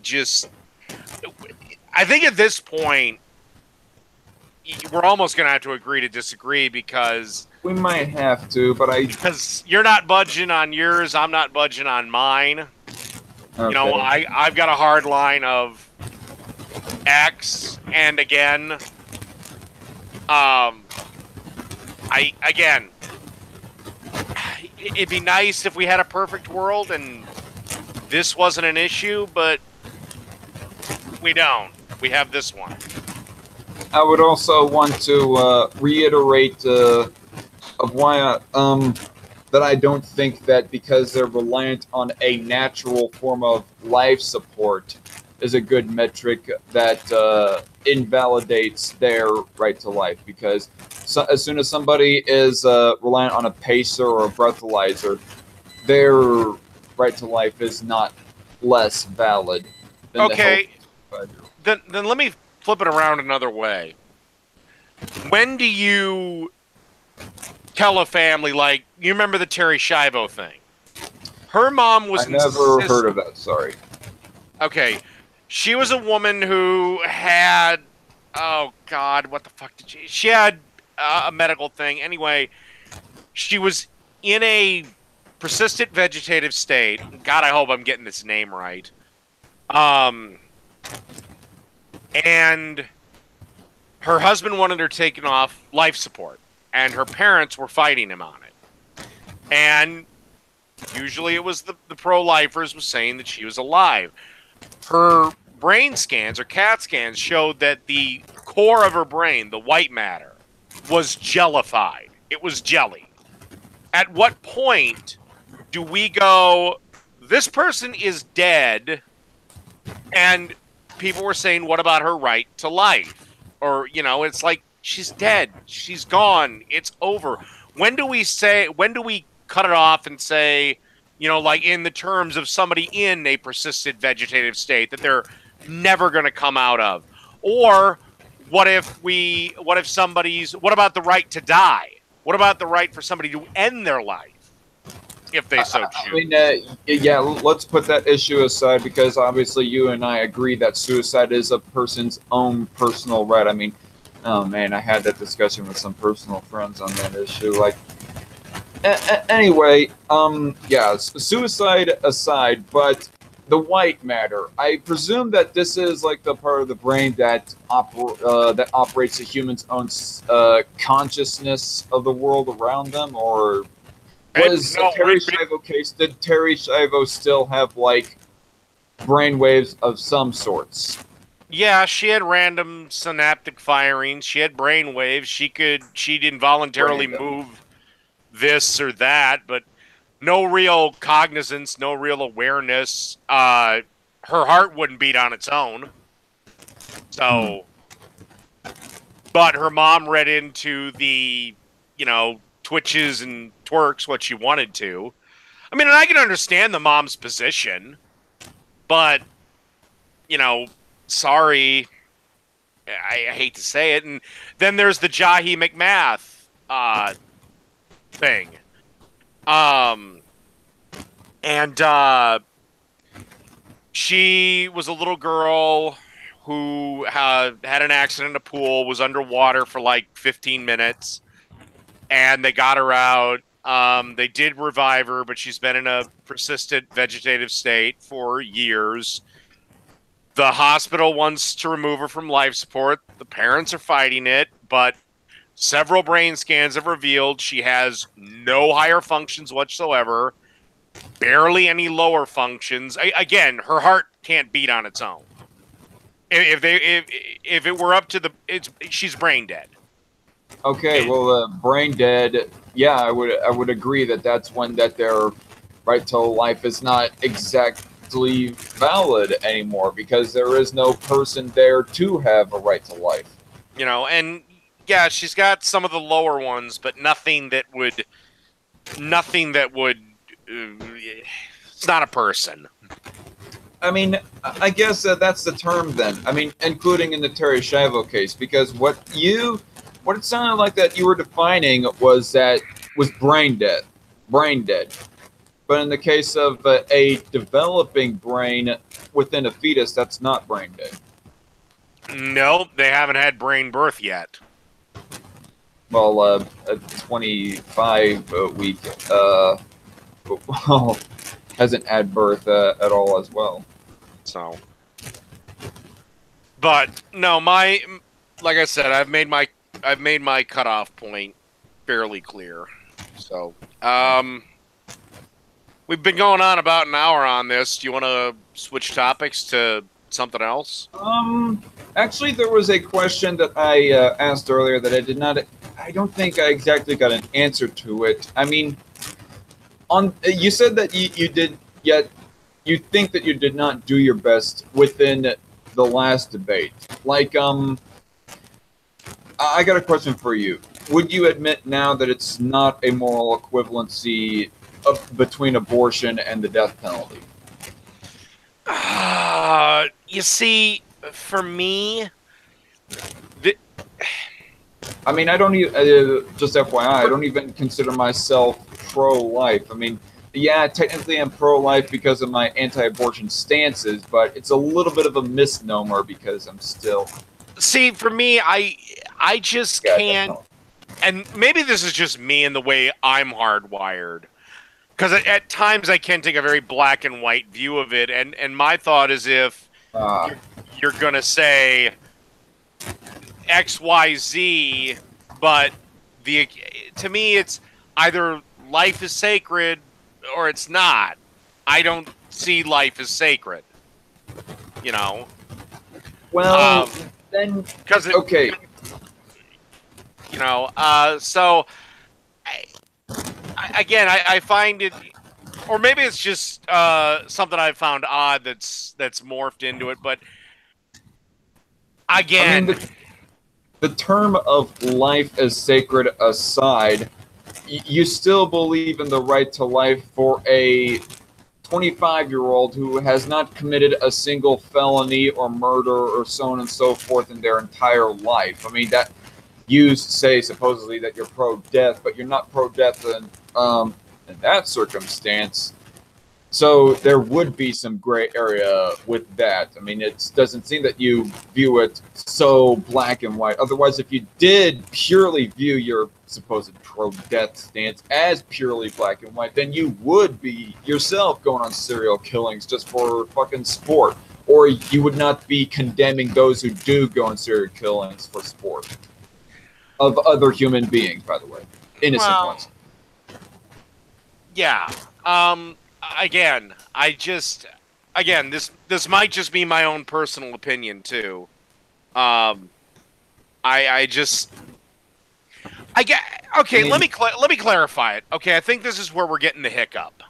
S2: think at this point, we're almost going to have to agree to disagree, because
S1: we might have to,
S2: because you're not budging on yours, I'm not budging on mine. Okay. You know, I've got a hard line of X, and again, it'd be nice if we had a perfect world and this wasn't an issue, but we don't. We have this one.
S1: I would also want to reiterate of why that I don't think that because they're reliant on a natural form of life support is a good metric that invalidates their right to life, because as soon as somebody is reliant on a pacer or a breathalyzer, their right to life is not less valid than
S2: okay,
S1: the
S2: then let me flip it around another way. When do you tell a family, like, you remember the Terry Schiavo thing? Her mom was
S1: I never heard of that, sorry.
S2: Okay. She was a woman who had, oh God, what the fuck did she had a medical thing. Anyway, she was in a persistent vegetative state. God, I hope I'm getting this name right. And her husband wanted her taken off life support, and her parents were fighting him on it. And usually it was the pro-lifers was saying that she was alive. Her brain scans or CAT scans showed that the core of her brain, the white matter, was jellified. It was jelly. At what point do we go, this person is dead, and people were saying, what about her right to life? Or, you know, it's like, she's dead. She's gone. It's over. When do we cut it off and say, you know, like in the terms of somebody in a persistent vegetative state that they're never going to come out of? Or what about the right to die? What about the right for somebody to end their life if they so choose?
S1: I mean, yeah, let's put that issue aside, because obviously you and I agree that suicide is a person's own personal right. I mean, oh man, I had that discussion with some personal friends on that issue. Like, anyway, yeah, suicide aside, but the white matter, I presume that this is like the part of the brain that operates a human's own consciousness of the world around them, or was Terry Schiavo case? Did Terry Schiavo still have like brain waves of some sorts?
S2: Yeah, she had random synaptic firings. She had brain waves. She'd involuntarily move this or that, but no real cognizance, no real awareness. Her heart wouldn't beat on its own. So, but her mom read into the, you know, twitches and twerks what she wanted to. I mean, and I can understand the mom's position, but, you know, sorry, I hate to say it. And then there's the Jahi McMath thing. She was a little girl who had an accident in a pool, was underwater for like 15 minutes, and they got her out. They did revive her, but she's been in a persistent vegetative state for years. The hospital wants to remove her from life support. The parents are fighting it, but several brain scans have revealed she has no higher functions whatsoever, barely any lower functions. Again, her heart can't beat on its own. If it were up to she's brain dead.
S1: Okay, well, brain dead. Yeah, I would agree that that's when that their right to life is not exactly valid anymore, because there is no person there to have a right to life.
S2: You know, and yeah, she's got some of the lower ones, but nothing that would. It's not a person.
S1: I mean, I guess that's the term then. I mean, including in the Terry Schiavo case, because what it sounded like that you were defining was brain dead. But in the case of a developing brain within a fetus, that's not brain dead.
S2: No, they haven't had brain birth yet.
S1: Well, a 25-week hasn't had birth at all as well.
S2: So, but no, like I said, I've made my cutoff point fairly clear. So, we've been going on about an hour on this. Do you want to switch topics to something else?
S1: Actually, there was a question that I asked earlier that I don't think I exactly got an answer to it. I mean, you said that you did yet you think that you did not do your best within the last debate. Like, I got a question for you. Would you admit now that it's not a moral equivalency between abortion and the death penalty?
S2: You see, for me,
S1: I mean, I don't even, just FYI, I don't even consider myself pro-life. I mean, yeah, technically I'm pro-life because of my anti-abortion stances, but it's a little bit of a misnomer because I'm still...
S2: See, for me, I just can't, and maybe this is just me and the way I'm hardwired, because at times I can take a very black and white view of it, and my thought is if you're going to say X, Y, Z, but to me it's either life is sacred or it's not. I don't see life as sacred, you know.
S1: Well, then
S2: because
S1: okay,
S2: you know. So I find it, or maybe it's just something I found odd that's morphed into it. But again,
S1: I mean, the term of life as sacred aside, you still believe in the right to life for a 25-year-old who has not committed a single felony or murder or so on and so forth in their entire life. I mean, that you say supposedly that you're pro-death, but you're not pro-death in that circumstance. So there would be some gray area with that. I mean, it doesn't seem that you view it so black and white. Otherwise, if you did purely view your supposed pro-death stance as purely black and white, then you would be yourself going on serial killings just for fucking sport. Or you would not be condemning those who do go on serial killings for sport. Of other human beings, by the way. Innocent ones.
S2: Yeah. Again, this might just be my own personal opinion too. I get okay. Let me clarify it. Okay, I think this is where we're getting the hiccup.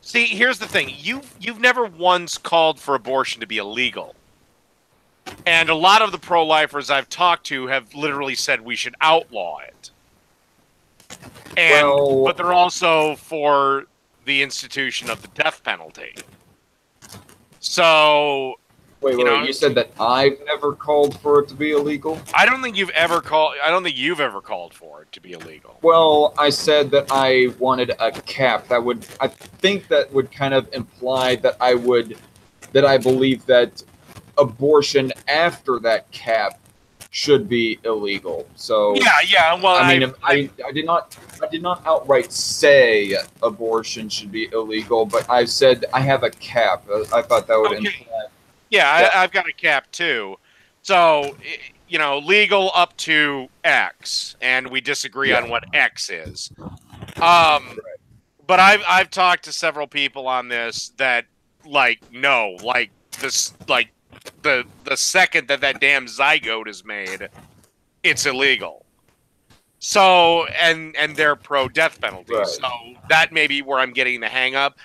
S2: See, here's the thing. You've never once called for abortion to be illegal. And a lot of the pro-lifers I've talked to have literally said we should outlaw it. But they're also for the institution of the death penalty. So,
S1: wait, you said that I've never called for it to be illegal?
S2: I don't think you've ever called for it to be illegal.
S1: Well, I said that I wanted a cap. I think that would kind of imply that I believe that abortion after that cap should be illegal. So
S2: yeah. Well,
S1: I did not outright say abortion should be illegal, but I said I have a cap. I thought that would imply.
S2: Yeah, I've got a cap too. So, legal up to X, and we disagree on what X is. But I've talked to several people on this that the second that damn zygote is made, it's illegal. So and they're pro death penalty. Right. So that may be where I'm getting the hang up.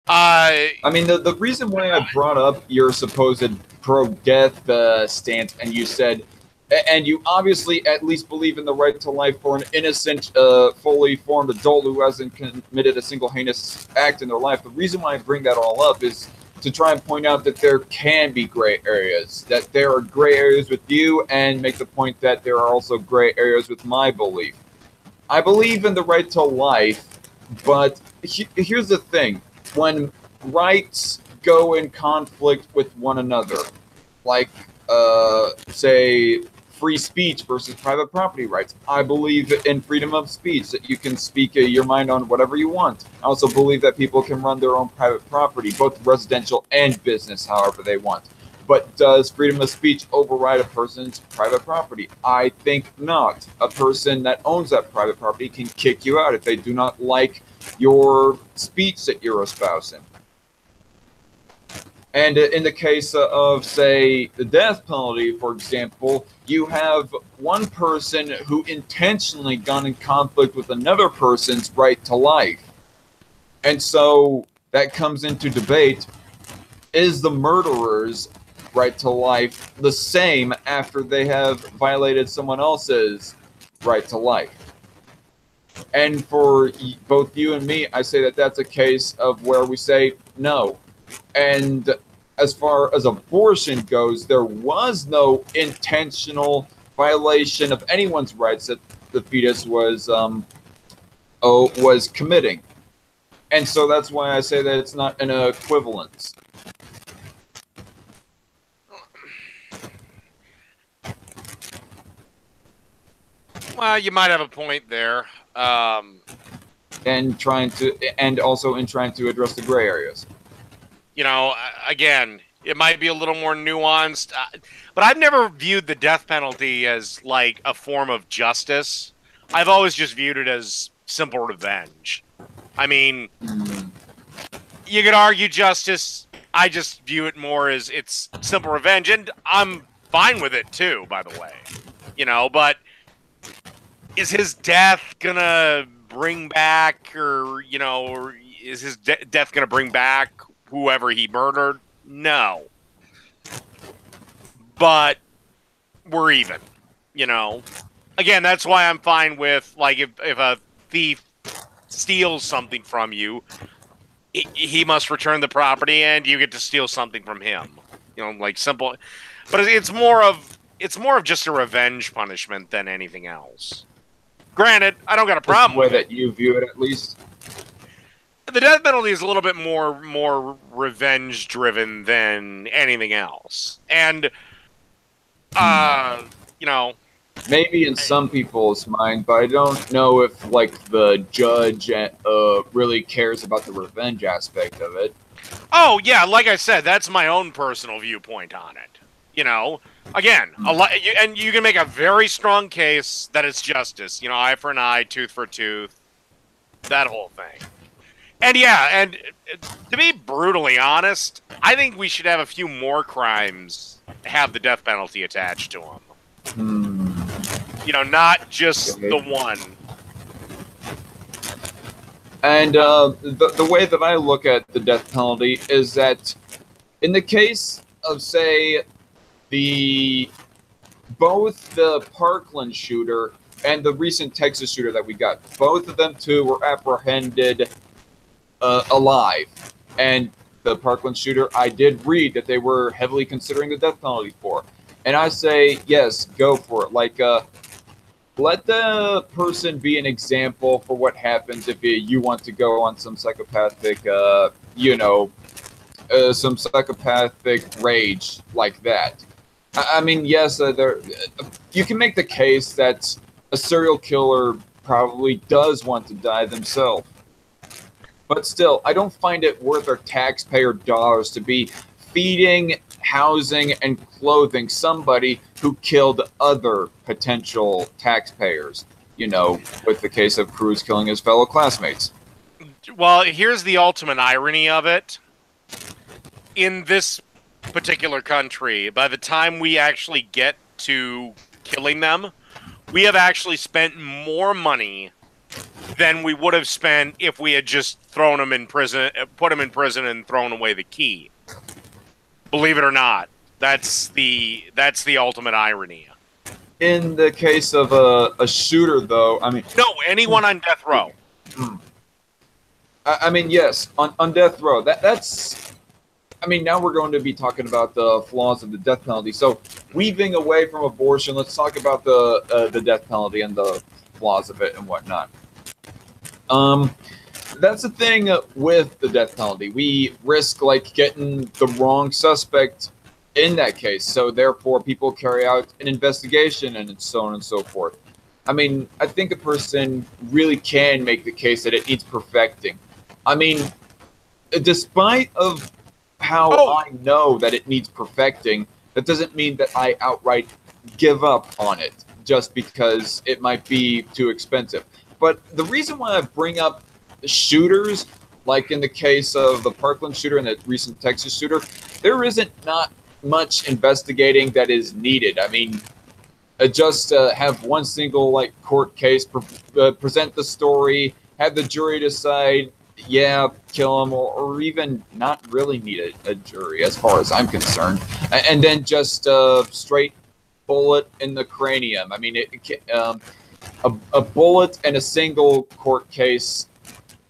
S1: I mean, the reason why I brought up your supposed pro-death stance, and you said, and you obviously at least believe in the right to life for an innocent, fully formed adult who hasn't committed a single heinous act in their life. The reason why I bring that all up is to try and point out that there can be gray areas, that there are gray areas with you, and make the point that there are also gray areas with my belief. I believe in the right to life, but here's the thing. When rights go in conflict with one another, like, say, free speech versus private property rights, I believe in freedom of speech, that you can speak your mind on whatever you want. I also believe that people can run their own private property, both residential and business, however they want. But does freedom of speech override a person's private property? I think not. A person that owns that private property can kick you out if they do not like your speech that you're espousing. And in the case of, say, the death penalty, for example, you have one person who intentionally got in conflict with another person's right to life. And so that comes into debate. Is the murderer's right to life the same after they have violated someone else's right to life? And for both you and me, I say that that's a case of where we say no. And as far as abortion goes, there was no intentional violation of anyone's rights that the fetus was committing. And so that's why I say that it's not an equivalence.
S2: Well, you might have a point there.
S1: And also in trying to address the gray areas.
S2: You know, again, it might be a little more nuanced, but I've never viewed the death penalty as like a form of justice. I've always just viewed it as simple revenge. I mean, you could argue justice. I just view it more as it's simple revenge, and I'm fine with it too, by the way. You know, but is his death gonna bring back, or, you know, or is his death gonna bring back whoever he murdered? No. But we're even, you know. Again, that's why I'm fine with, like, if a thief steals something from you, he must return the property and you get to steal something from him. You know, like, simple. But it's more of just a revenge punishment than anything else. Granted, I don't got a problem with
S1: the way that you view it, at least.
S2: The death penalty is a little bit more revenge driven than anything else, and you know,
S1: maybe in some people's mind, but I don't know if, like, the judge really cares about the revenge aspect of it.
S2: Oh yeah, like I said, that's my own personal viewpoint on it. You know, again, and you can make a very strong case that it's justice. You know, eye for an eye, tooth for a tooth, that whole thing. And yeah, and to be brutally honest, I think we should have a few more crimes have the death penalty attached to them. You know, not just the one.
S1: And the way that I look at the death penalty is that in the case of, say, both the Parkland shooter and the recent Texas shooter that we got, both of them too were apprehended alive. And the Parkland shooter, I did read that they were heavily considering the death penalty for. And I say, yes, go for it. Like, let the person be an example for what happens if you want to go on some psychopathic, some psychopathic rage like that. I mean, yes, you can make the case that a serial killer probably does want to die themselves. But still, I don't find it worth our taxpayer dollars to be feeding, housing, and clothing somebody who killed other potential taxpayers. You know, with the case of Cruz killing his fellow classmates.
S2: Well, here's the ultimate irony of it. In this particular country, by the time we actually get to killing them, we have actually spent more money than we would have spent if we had just thrown them in prison, put them in prison, and thrown away the key. Believe it or not, that's the ultimate irony.
S1: In the case of a shooter, though, I mean,
S2: no, anyone on death row.
S1: I mean, yes, on death row. That's. I mean, now we're going to be talking about the flaws of the death penalty. So, weaving away from abortion, let's talk about the death penalty and the flaws of it and whatnot. That's the thing with the death penalty. We risk, like, getting the wrong suspect in that case. So, therefore, people carry out an investigation and so on and so forth. I mean, I think a person really can make the case that it needs perfecting. I mean, despite of how I know that it needs perfecting, that doesn't mean that I outright give up on it just because it might be too expensive. But the reason why I bring up shooters, like in the case of the Parkland shooter and the recent Texas shooter, there isn't not much investigating that is needed. I mean, just have one single like court case, present the story, have the jury decide, yeah, kill him, or even not really need a jury, as far as I'm concerned, and then just straight bullet in the cranium. I mean, a bullet in a single court case,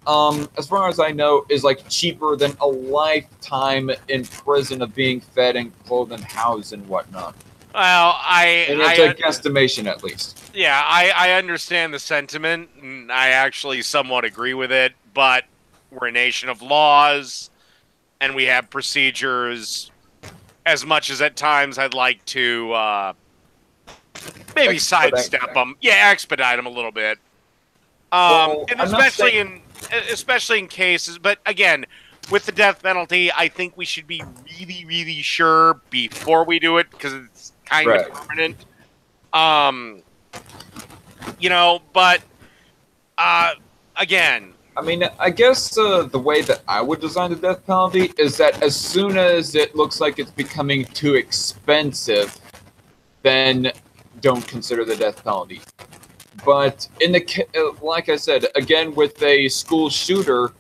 S1: as far as I know, is like cheaper than a lifetime in prison of being fed and clothed and housed and whatnot.
S2: Well,
S1: and it's a guesstimation, at least.
S2: Yeah, I understand the sentiment, and I actually somewhat agree with it, but we're a nation of laws, and we have procedures, as much as at times I'd like to maybe sidestep them. Yeah, expedite them a little bit. And especially in cases, but again, with the death penalty, I think we should be really, really sure before we do it, because it's kind of permanent. You know, but again,
S1: I mean, I guess the way that I would design the death penalty is that as soon as it looks like it's becoming too expensive, then don't consider the death penalty. But in the like I said, again, with a school shooter,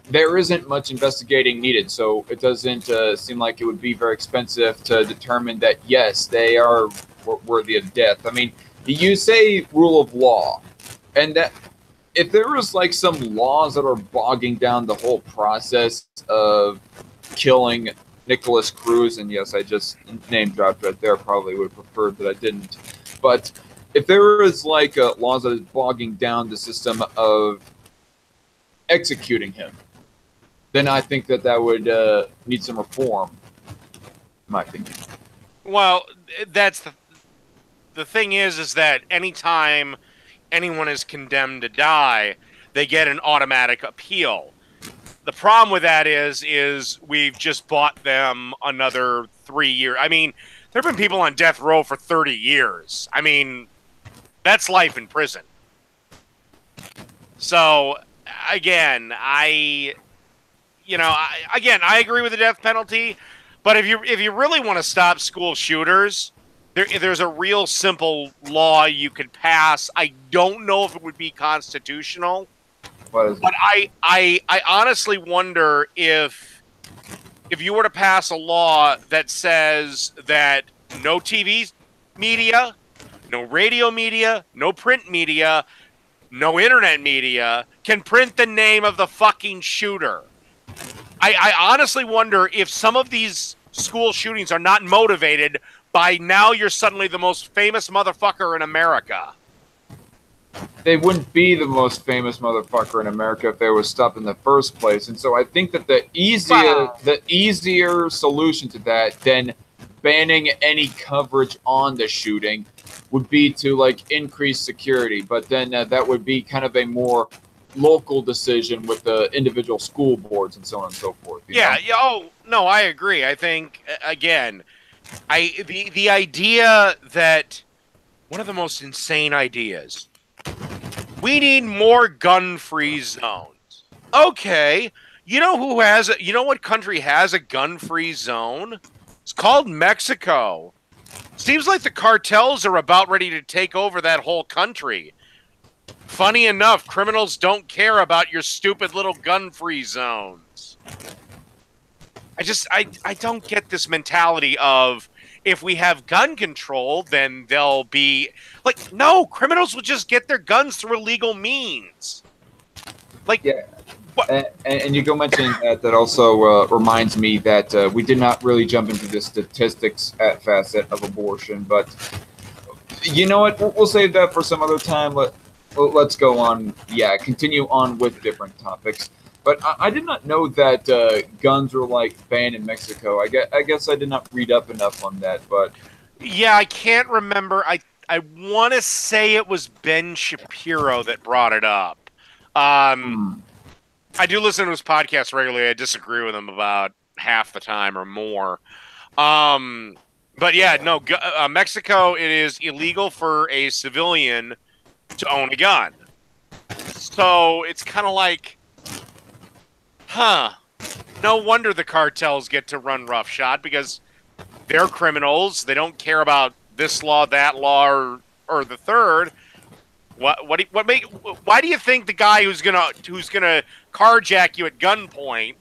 S1: there isn't much investigating needed, so it doesn't seem like it would be very expensive to determine that, yes, they are worthy of death. I mean, you say rule of law, and that if there was like some laws that are bogging down the whole process of killing Nicholas Cruz, and yes, I just name dropped right there, probably would have preferred that I didn't, but if there was like laws that is bogging down the system of executing him, then I think that would need some reform, in my opinion.
S2: Well, that's the thing is that anytime anyone is condemned to die, they get an automatic appeal. The problem with that is we've just bought them another 3 years. I mean, there have been people on death row for 30 years. I mean, that's life in prison. So, again, I agree with the death penalty, but if you really want to stop school shooters, there's a real simple law you could pass. I don't know if it would be constitutional, but I honestly wonder if you were to pass a law that says that no TV media, no radio media, no print media, no internet media can print the name of the fucking shooter. I honestly wonder if some of these school shootings are not motivated by now you're suddenly the most famous motherfucker in America.
S1: They wouldn't be the most famous motherfucker in America if they were stopped in the first place. And so I think that the easier solution to that than banning any coverage on the shooting would be to like increase security. But then that would be kind of a more local decision with the individual school boards and so on and so forth.
S2: Yeah. Oh no, I agree. I think again, the idea that one of the most insane ideas. We need more gun-free zones. Okay, you know what country has a gun-free zone? It's called Mexico. Seems like the cartels are about ready to take over that whole country. Funny enough, criminals don't care about your stupid little gun-free zones. I don't get this mentality of if we have gun control, then they'll be like, no, criminals will just get their guns through illegal means. Like,
S1: yeah. And you go mentioning that also reminds me that we did not really jump into the statistics at facet of abortion, but you know what? We'll save that for some other time. Let's go on. Yeah, continue on with different topics. But I did not know that guns were like banned in Mexico. I guess I did not read up enough on that. But
S2: yeah, I can't remember. I want to say it was Ben Shapiro that brought it up. I do listen to his podcast regularly. I disagree with him about half the time or more. But yeah, no, Mexico, it is illegal for a civilian to own a gun. So it's kind of like, huh. No wonder the cartels get to run roughshod, because they're criminals. They don't care about this law, that law, or the third. Why do you think the guy who's gonna carjack you at gunpoint,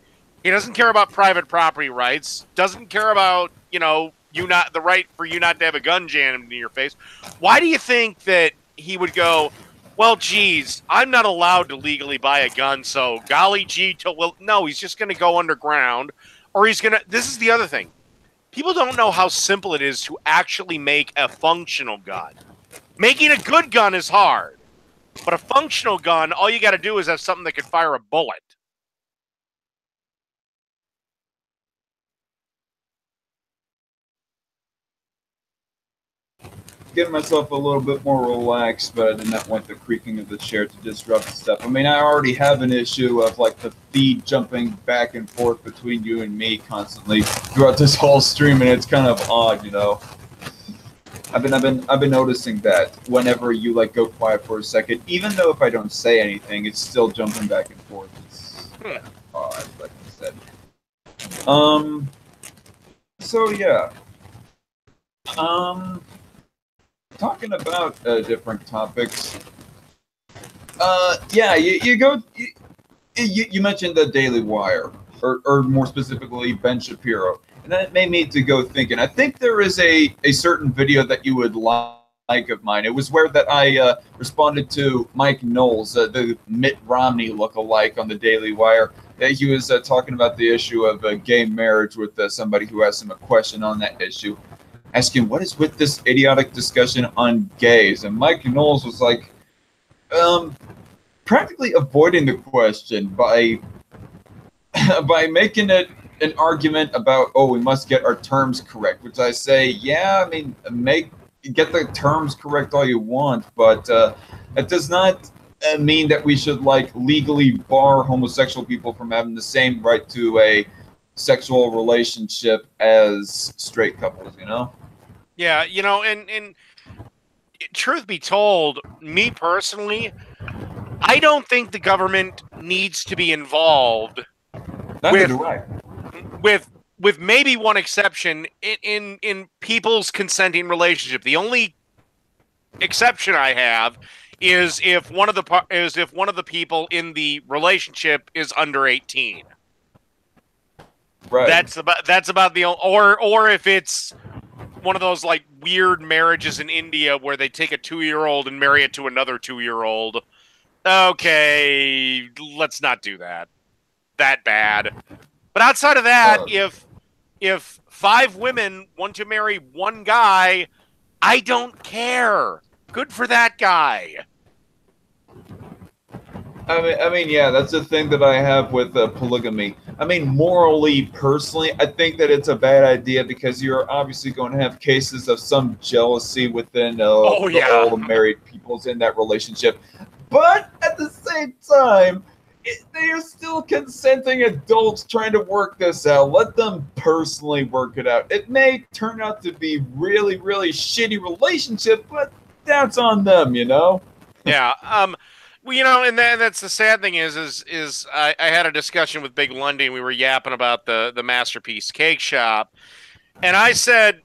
S2: he doesn't care about private property rights, doesn't care about, you not the right for you not to have a gun jammed in your face? Why do you think that he would go, well, geez, I'm not allowed to legally buy a gun, so golly gee, no, he's just gonna go underground, or he's gonna. This is the other thing. People don't know how simple it is to actually make a functional gun. Making a good gun is hard, but a functional gun, all you got to do is have something that can fire a bullet.
S1: Getting myself a little bit more relaxed, but I did not want the creaking of the chair to disrupt stuff. I mean, I already have an issue of like the feed jumping back and forth between you and me constantly throughout this whole stream, and it's kind of odd, you know. I've been noticing that whenever you like go quiet for a second, even though if I don't say anything, it's still jumping back and forth. It's odd, like I said. So yeah. Talking about different topics. Yeah, you mentioned the Daily Wire, or more specifically Ben Shapiro, and that made me to go thinking. I think there is a certain video that you would like of mine. It was where that I responded to Mike Knowles, the Mitt Romney lookalike on the Daily Wire. He was talking about the issue of gay marriage with somebody who asked him a question on that issue, asking what is with this idiotic discussion on gays, and Mike Knowles was like, practically avoiding the question by making it an argument about, oh, we must get our terms correct, which I say, yeah, I mean, get the terms correct all you want, but it does not mean that we should like legally bar homosexual people from having the same right to a sexual relationship as straight couples, you know?
S2: Yeah, and truth be told, me personally, I don't think the government needs to be involved.
S1: Neither do I.
S2: With maybe one exception, in people's consenting relationship. The only exception I have is if one of the people in the relationship is under 18.
S1: Right.
S2: That's about the or if it's one of those like weird marriages in India where they take a 2-year-old and marry it to another 2-year-old. Okay, let's not do that. That bad. But outside of that, if 5 women want to marry one guy, I don't care. Good for that guy.
S1: I mean, yeah, that's the thing that I have with polygamy. I mean, morally, personally, I think that it's a bad idea because you're obviously going to have cases of some jealousy within all the married peoples in that relationship. But at the same time, they are still consenting adults trying to work this out. Let them personally work it out. It may turn out to be really, really shitty relationship, but that's on them, you know?
S2: Yeah. Well, and that's the sad thing is I had a discussion with Big Lundy, and we were yapping about the Masterpiece Cake Shop, and I said,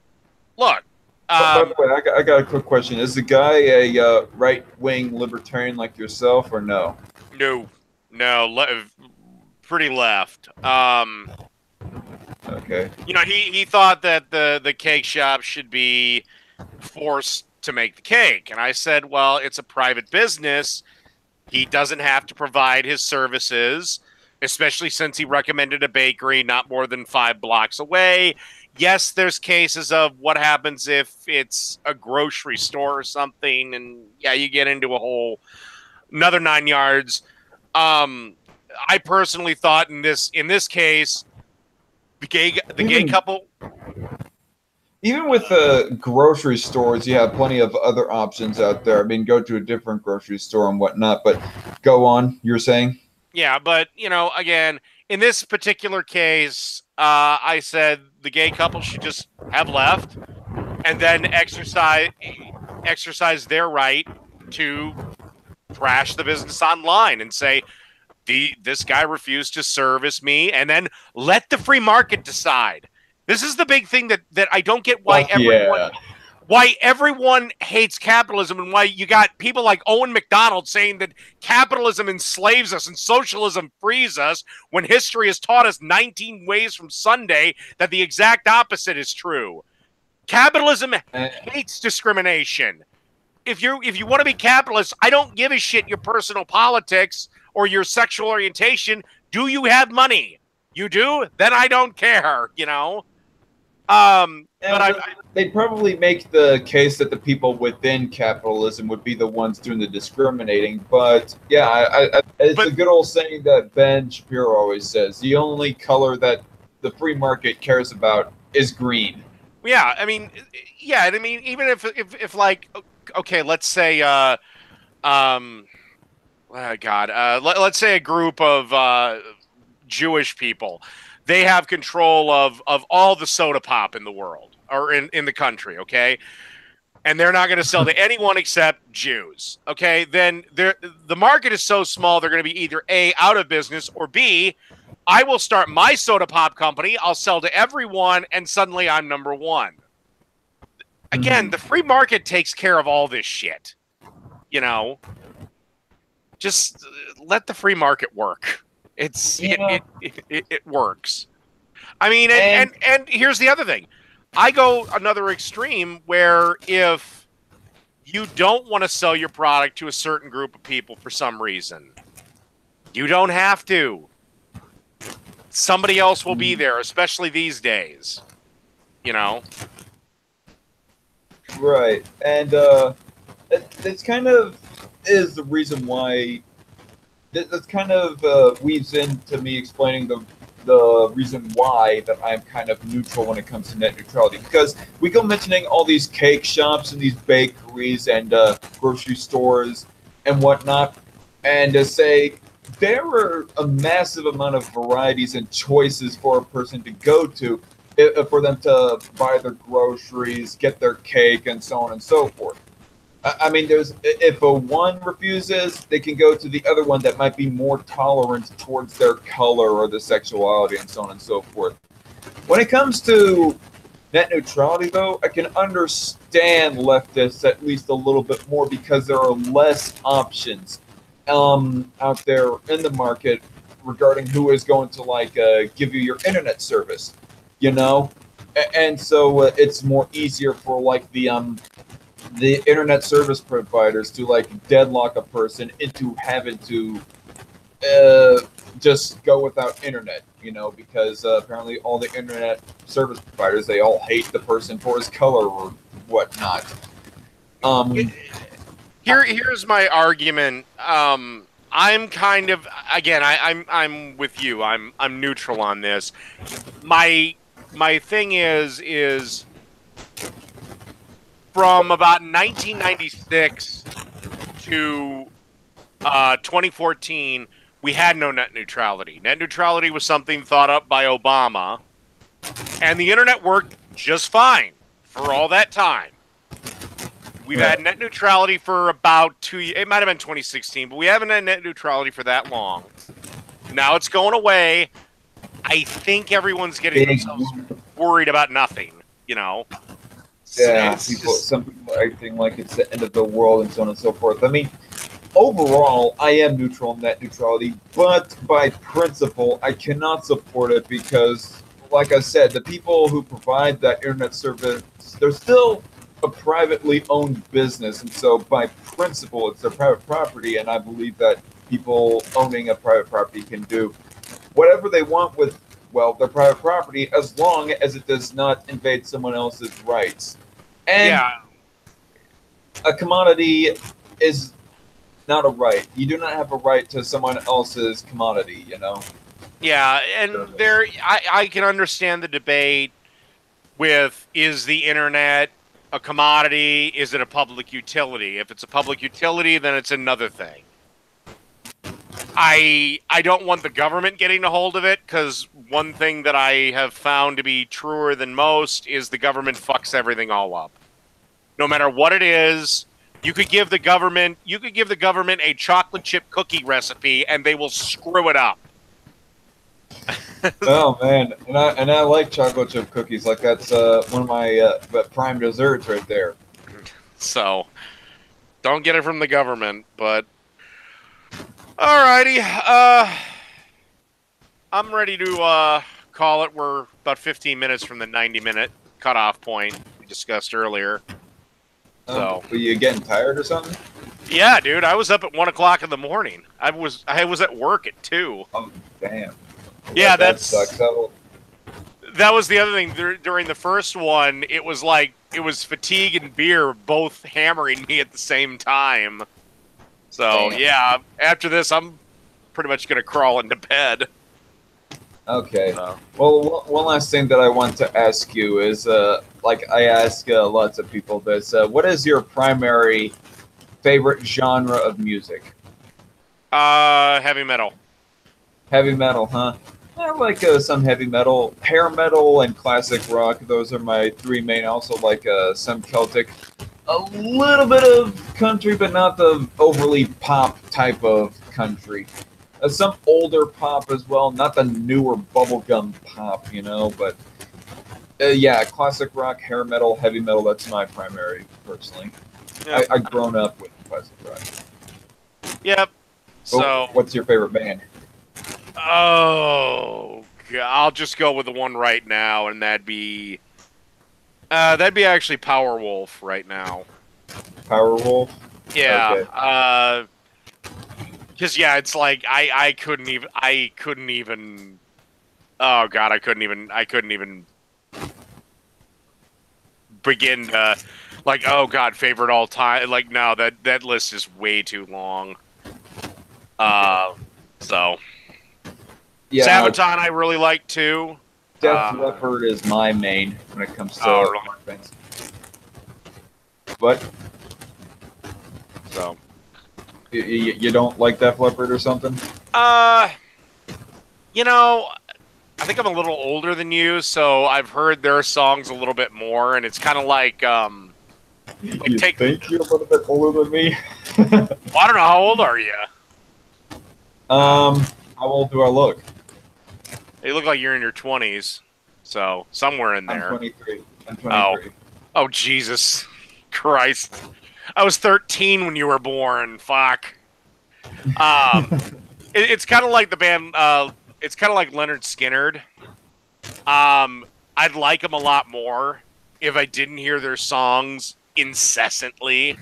S2: look.
S1: By the way, I got a quick question. Is the guy a right-wing libertarian like yourself, or no?
S2: No, pretty left.
S1: Okay.
S2: He thought that the cake shop should be forced to make the cake, and I said, well, it's a private business. He doesn't have to provide his services, especially since he recommended a bakery not more than 5 blocks away. Yes, there's cases of what happens if it's a grocery store or something, and yeah, you get into another 9 yards. I personally thought in this case, the gay couple.
S1: Even with grocery stores, you have plenty of other options out there. I mean, go to a different grocery store and whatnot, but go on, you're saying?
S2: Yeah, but, again, in this particular case, I said the gay couple should just have left and then exercise their right to trash the business online and say, this guy refused to service me, and then let the free market decide. This is the big thing that I don't get why everyone hates capitalism, and why you got people like Owen McDonald saying that capitalism enslaves us and socialism frees us, when history has taught us 19 ways from Sunday that the exact opposite is true. Capitalism hates discrimination. If you want to be capitalist, I don't give a shit your personal politics or your sexual orientation. Do you have money? You do? Then I don't care, you know?
S1: They'd probably make the case that the people within capitalism would be the ones doing the discriminating. But yeah, it's a good old saying that Ben Shapiro always says: the only color that the free market cares about is green.
S2: Yeah, I mean, even if like, okay, let's say, let's say a group of Jewish people, they have control of all the soda pop in the world, or in the country, okay? And they're not going to sell to anyone except Jews, okay? Then the market is so small, they're going to be either A, out of business, or B, I will start my soda pop company, I'll sell to everyone, and suddenly I'm number one. Again, the free market takes care of all this shit, you know? Just let the free market work. It works. I mean, and here's the other thing. I go another extreme where if you don't want to sell your product to a certain group of people for some reason, you don't have to. Somebody else will be there, especially these days. You know?
S1: Right. And it's kind of is the reason why that's kind of weaves into me explaining the reason why that I'm kind of neutral when it comes to net neutrality, because we go mentioning all these cake shops and these bakeries and grocery stores and whatnot, and to say there are a massive amount of varieties and choices for a person to go to, for them to buy their groceries, get their cake, and so on and so forth. I mean, if a one refuses, they can go to the other one that might be more tolerant towards their color or the sexuality and so on and so forth. When it comes to net neutrality, though, I can understand leftists at least a little bit more, because there are less options out there in the market regarding who is going to give you your internet service, you know, and so it's more easier for the internet service providers to deadlock a person into having to just go without internet, you know, because apparently all the internet service providers, they all hate the person for his color or whatnot.
S2: Here's my argument. I'm kind of, again, I'm with you. I'm neutral on this. My thing is from about 1996 to 2014, we had no net neutrality. Net neutrality was something thought up by Obama, and the internet worked just fine for all that time. We've had net neutrality for about 2 years. It might have been 2016, but we haven't had net neutrality for that long. Now it's going away. I think everyone's getting themselves worried about nothing, you know?
S1: Yeah, some people are acting like it's the end of the world and so on and so forth. I mean, overall, I am neutral on net neutrality, but by principle, I cannot support it because, like I said, the people who provide that internet service, they're still a privately owned business, and so by principle, it's their private property, and I believe that people owning a private property can do whatever they want with, well, their private property, as long as it does not invade someone else's rights. And a commodity is not a right. You do not have a right to someone else's commodity, you know?
S2: Yeah, and I can understand the debate with, is the internet a commodity? Is it a public utility? If it's a public utility, then it's another thing. I don't want the government getting a hold of it, because one thing that I have found to be truer than most is the government fucks everything all up. No matter what it is, You could give the government a chocolate chip cookie recipe, and they will screw it up.
S1: Oh man, and I like chocolate chip cookies. Like that's one of my prime desserts right there.
S2: So, don't get it from the government. But alrighty, I'm ready to call it. We're about 15 minutes from the 90-minute cutoff point we discussed earlier. So,
S1: were you getting tired or something?
S2: Yeah, dude, I was up at 1 o'clock in the morning. I was at work at 2.
S1: Oh, damn.
S2: Yeah,
S1: that sucks.
S2: That was the other thing. During the first one, it was fatigue and beer both hammering me at the same time. So,
S1: damn.
S2: Yeah, after this, I'm pretty much going to crawl into bed.
S1: Okay. Well, one last thing that I want to ask you is, like I ask lots of people this, what is your primary favorite genre of music?
S2: Heavy metal.
S1: Heavy metal, huh? I like some heavy metal, hair metal, and classic rock. Those are my 3 main. I also like some Celtic, a little bit of country, but not the overly pop type of country. Some older pop as well, not the newer bubblegum pop, you know, but yeah, classic rock, hair metal, heavy metal, that's my primary, personally. Yeah. I've grown up with classic rock.
S2: Yep. So,
S1: what's your favorite band?
S2: Oh, I'll just go with the one right now, and that'd be actually Powerwolf right now.
S1: Powerwolf?
S2: Yeah.
S1: Okay.
S2: Because yeah, it's like I couldn't even. Oh God, I couldn't even begin to like. Oh God, favorite all time. Like no, that list is way too long. So. Yeah, Sabaton I really like too.
S1: Def Leppard is my main when it comes to rock bands. What?
S2: So.
S1: You don't like Def Leppard or something?
S2: You know, I think I'm a little older than you, so I've heard their songs a little bit more, and it's kind of like,
S1: you think you're a little bit older than me?
S2: Well, I don't know, how old are you?
S1: How old do I look?
S2: You look like you're in your 20s, so somewhere in there.
S1: I'm 23. I'm 23.
S2: Oh, Jesus Christ. I was 13 when you were born. Fuck. It's kind of like the band. It's kind of like Leonard Skinner. I'd like them a lot more if I didn't hear their songs incessantly.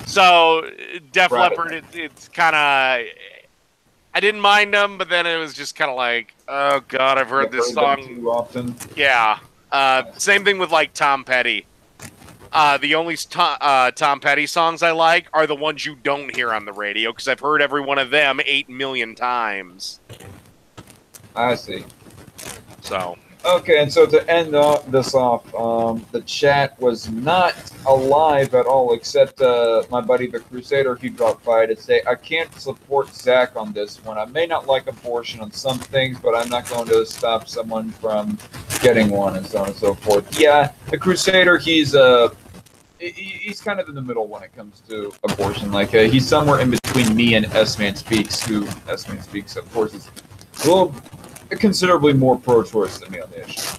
S2: So Def Leppard, it's kind of. I didn't mind them, but then it was just kind of like, oh God, I've heard this song
S1: too often.
S2: Yeah. Same thing with like Tom Petty. The only Tom Petty songs I like are the ones you don't hear on the radio, because I've heard every one of them 8 million times.
S1: I see.
S2: So.
S1: Okay, and so to end this off, the chat was not alive at all, except my buddy the Crusader. He dropped by to say, I can't support Zach on this one. I may not like abortion on some things, but I'm not going to stop someone from getting one, and so on and so forth. Yeah, the Crusader, he's kind of in the middle when it comes to abortion. Like, he's somewhere in between me and S-Man Speaks, who S-Man Speaks, of course, is a little considerably more pro-choice than me on the issue.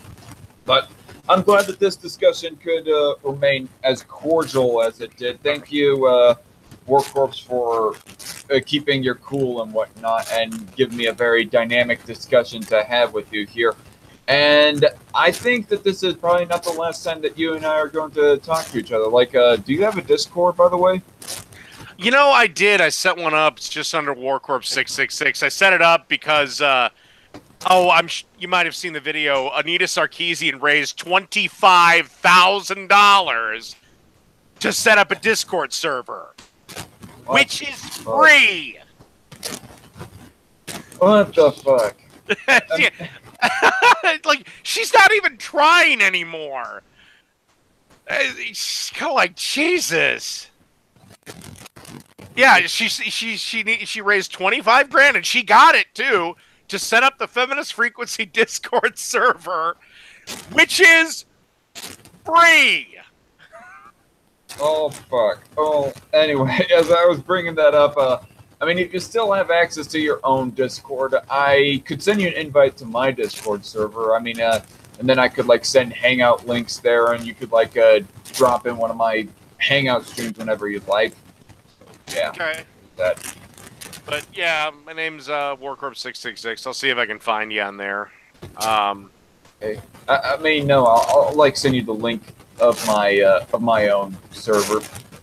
S1: But I'm glad that this discussion could remain as cordial as it did. Thank you, War Corps, for keeping your cool and whatnot, and giving me a very dynamic discussion to have with you here. And I think that this is probably not the last time that you and I are going to talk to each other. Like, do you have a Discord, by the way?
S2: You know, I did. I set one up. It's just under War Corps 666. I set it up because, you might have seen the video. Anita Sarkeesian raised $25,000 to set up a Discord server, which is free.
S1: What the fuck?
S2: Like, she's not even trying anymore. It's kind of like, Jesus. Yeah, she raised 25 grand, and she got it too, to set up the Feminist Frequency Discord server, which is free.
S1: Oh, fuck. Oh, anyway, as I was bringing that up, I mean, if you still have access to your own Discord, I could send you an invite to my Discord server. I mean, and then I could, like, send Hangout links there, and you could, like, drop in one of my Hangout streams whenever you'd like. Yeah.
S2: Okay.
S1: That.
S2: But yeah, my name's Warcorp666. I'll see if I can find you on there.
S1: Hey, I mean, no, I'll like send you the link of my own server.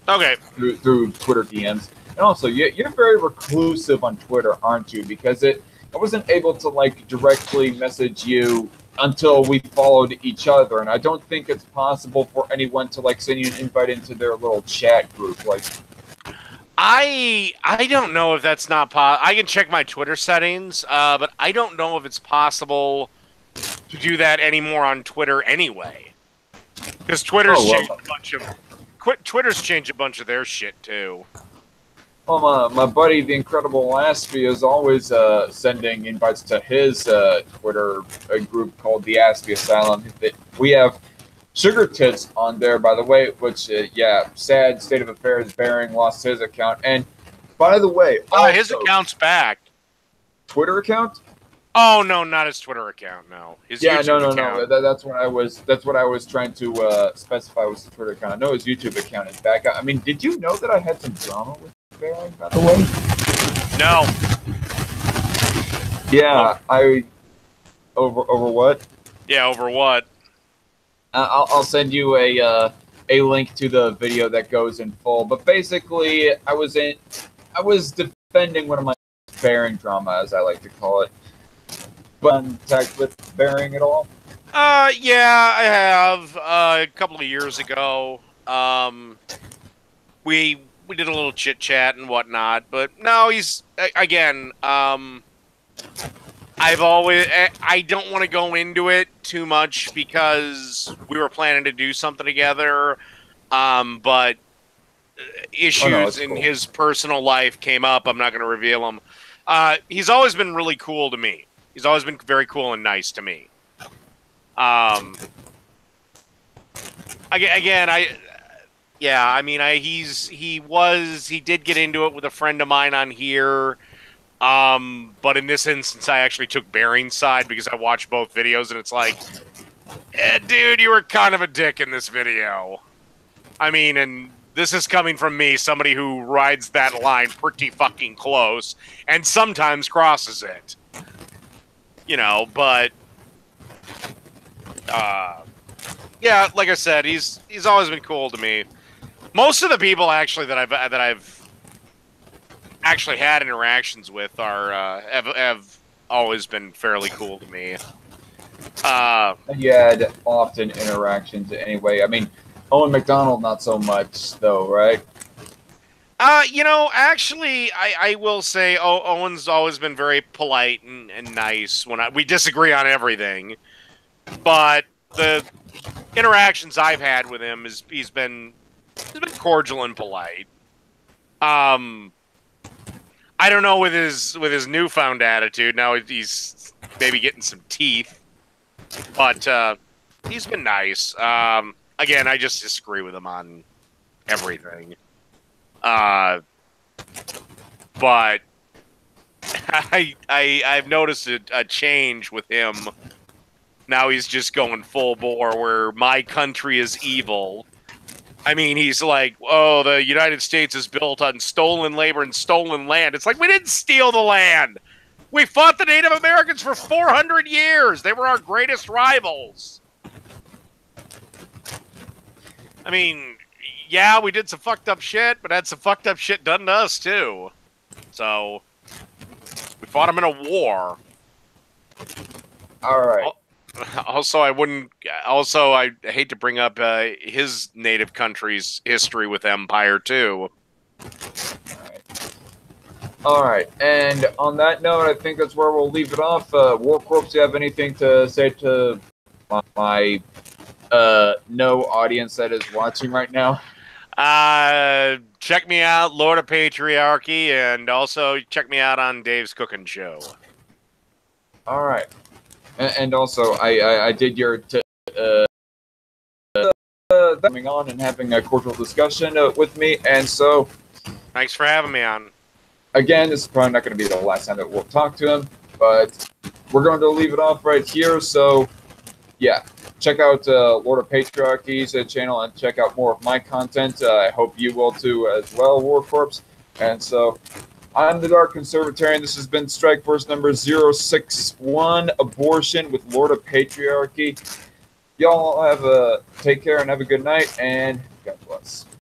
S2: Okay.
S1: Through Twitter DMs, and also you're very reclusive on Twitter, aren't you? Because I wasn't able to like directly message you until we followed each other, and I don't think it's possible for anyone to like send you an invite into their little chat group. Like,
S2: I don't know if that's not possible. I can check my Twitter settings, but I don't know if it's possible to do that anymore on Twitter anyway. Because Twitter's changed a bunch of their shit too.
S1: Well, my buddy, the Incredible Aspie, is always sending invites to his Twitter group called the Aspie Asylum. We have Sugar Tits on there, by the way, which, yeah, sad state of affairs. Bering lost his account. And, by the way...
S2: his account's back.
S1: Twitter account?
S2: Oh, no, not his Twitter account, no. His YouTube account.
S1: No. That's what I was trying to specify was the Twitter account. I know his YouTube account is back. I mean, did you know that I had some drama with Bering, by the way?
S2: No.
S1: Yeah, over what?
S2: Yeah, over what?
S1: I'll send you a link to the video that goes in full. But basically, I was defending one of my Bering drama, as I like to call it. Contact with Bering at all?
S2: Yeah, I have. A couple of years ago, we did a little chit chat and whatnot. But no, he's again. I don't want to go into it too much because we were planning to do something together. But issues in his personal life came up. I'm not going to reveal them. He's always been really cool to me. He's always been very cool and nice to me. Again, he did get into it with a friend of mine on here. But in this instance, I actually took Bering's side because I watched both videos, and it's like, dude, you were kind of a dick in this video. I mean, and this is coming from me, somebody who rides that line pretty fucking close, and sometimes crosses it. You know, but yeah, like I said, he's always been cool to me. Most of the people actually that I've actually had interactions with are have always been fairly cool to me.
S1: You had often interactions anyway. I mean, Owen McDonald not so much though, right?
S2: You know, actually, I will say Owen's always been very polite and nice when we disagree on everything. But the interactions I've had with him he's been cordial and polite. I don't know with his newfound attitude. Now he's maybe getting some teeth, but he's been nice. Again, I just disagree with him on everything. But I've noticed a change with him. Now he's just going full bore where my country is evil. I mean, he's like, oh, the United States is built on stolen labor and stolen land. It's like, we didn't steal the land. We fought the Native Americans for 400 years. They were our greatest rivals. I mean, yeah, we did some fucked up shit, but had some fucked up shit done to us, too. So, we fought them in a war.
S1: All right.
S2: Also, I hate to bring up his native country's history with empire, too.
S1: All right. And on that note, I think that's where we'll leave it off. War Corps, do you have anything to say to my no audience that is watching right now?
S2: Check me out, Lord of Patriarchy, and also check me out on Dave's Cooking Show.
S1: All right. And also, I did your coming on and having a cordial discussion with me. And so,
S2: thanks for having me on.
S1: Again, this is probably not going to be the last time that we'll talk to him, but we're going to leave it off right here. So, yeah, check out Lord of Patriarchy's channel and check out more of my content. I hope you will too as well, War Corpse. And so, I'm the Dark Conservatarian. This has been Strike Force number 061, Abortion with Lord of Patriarchy. Y'all take care and have a good night, and God bless.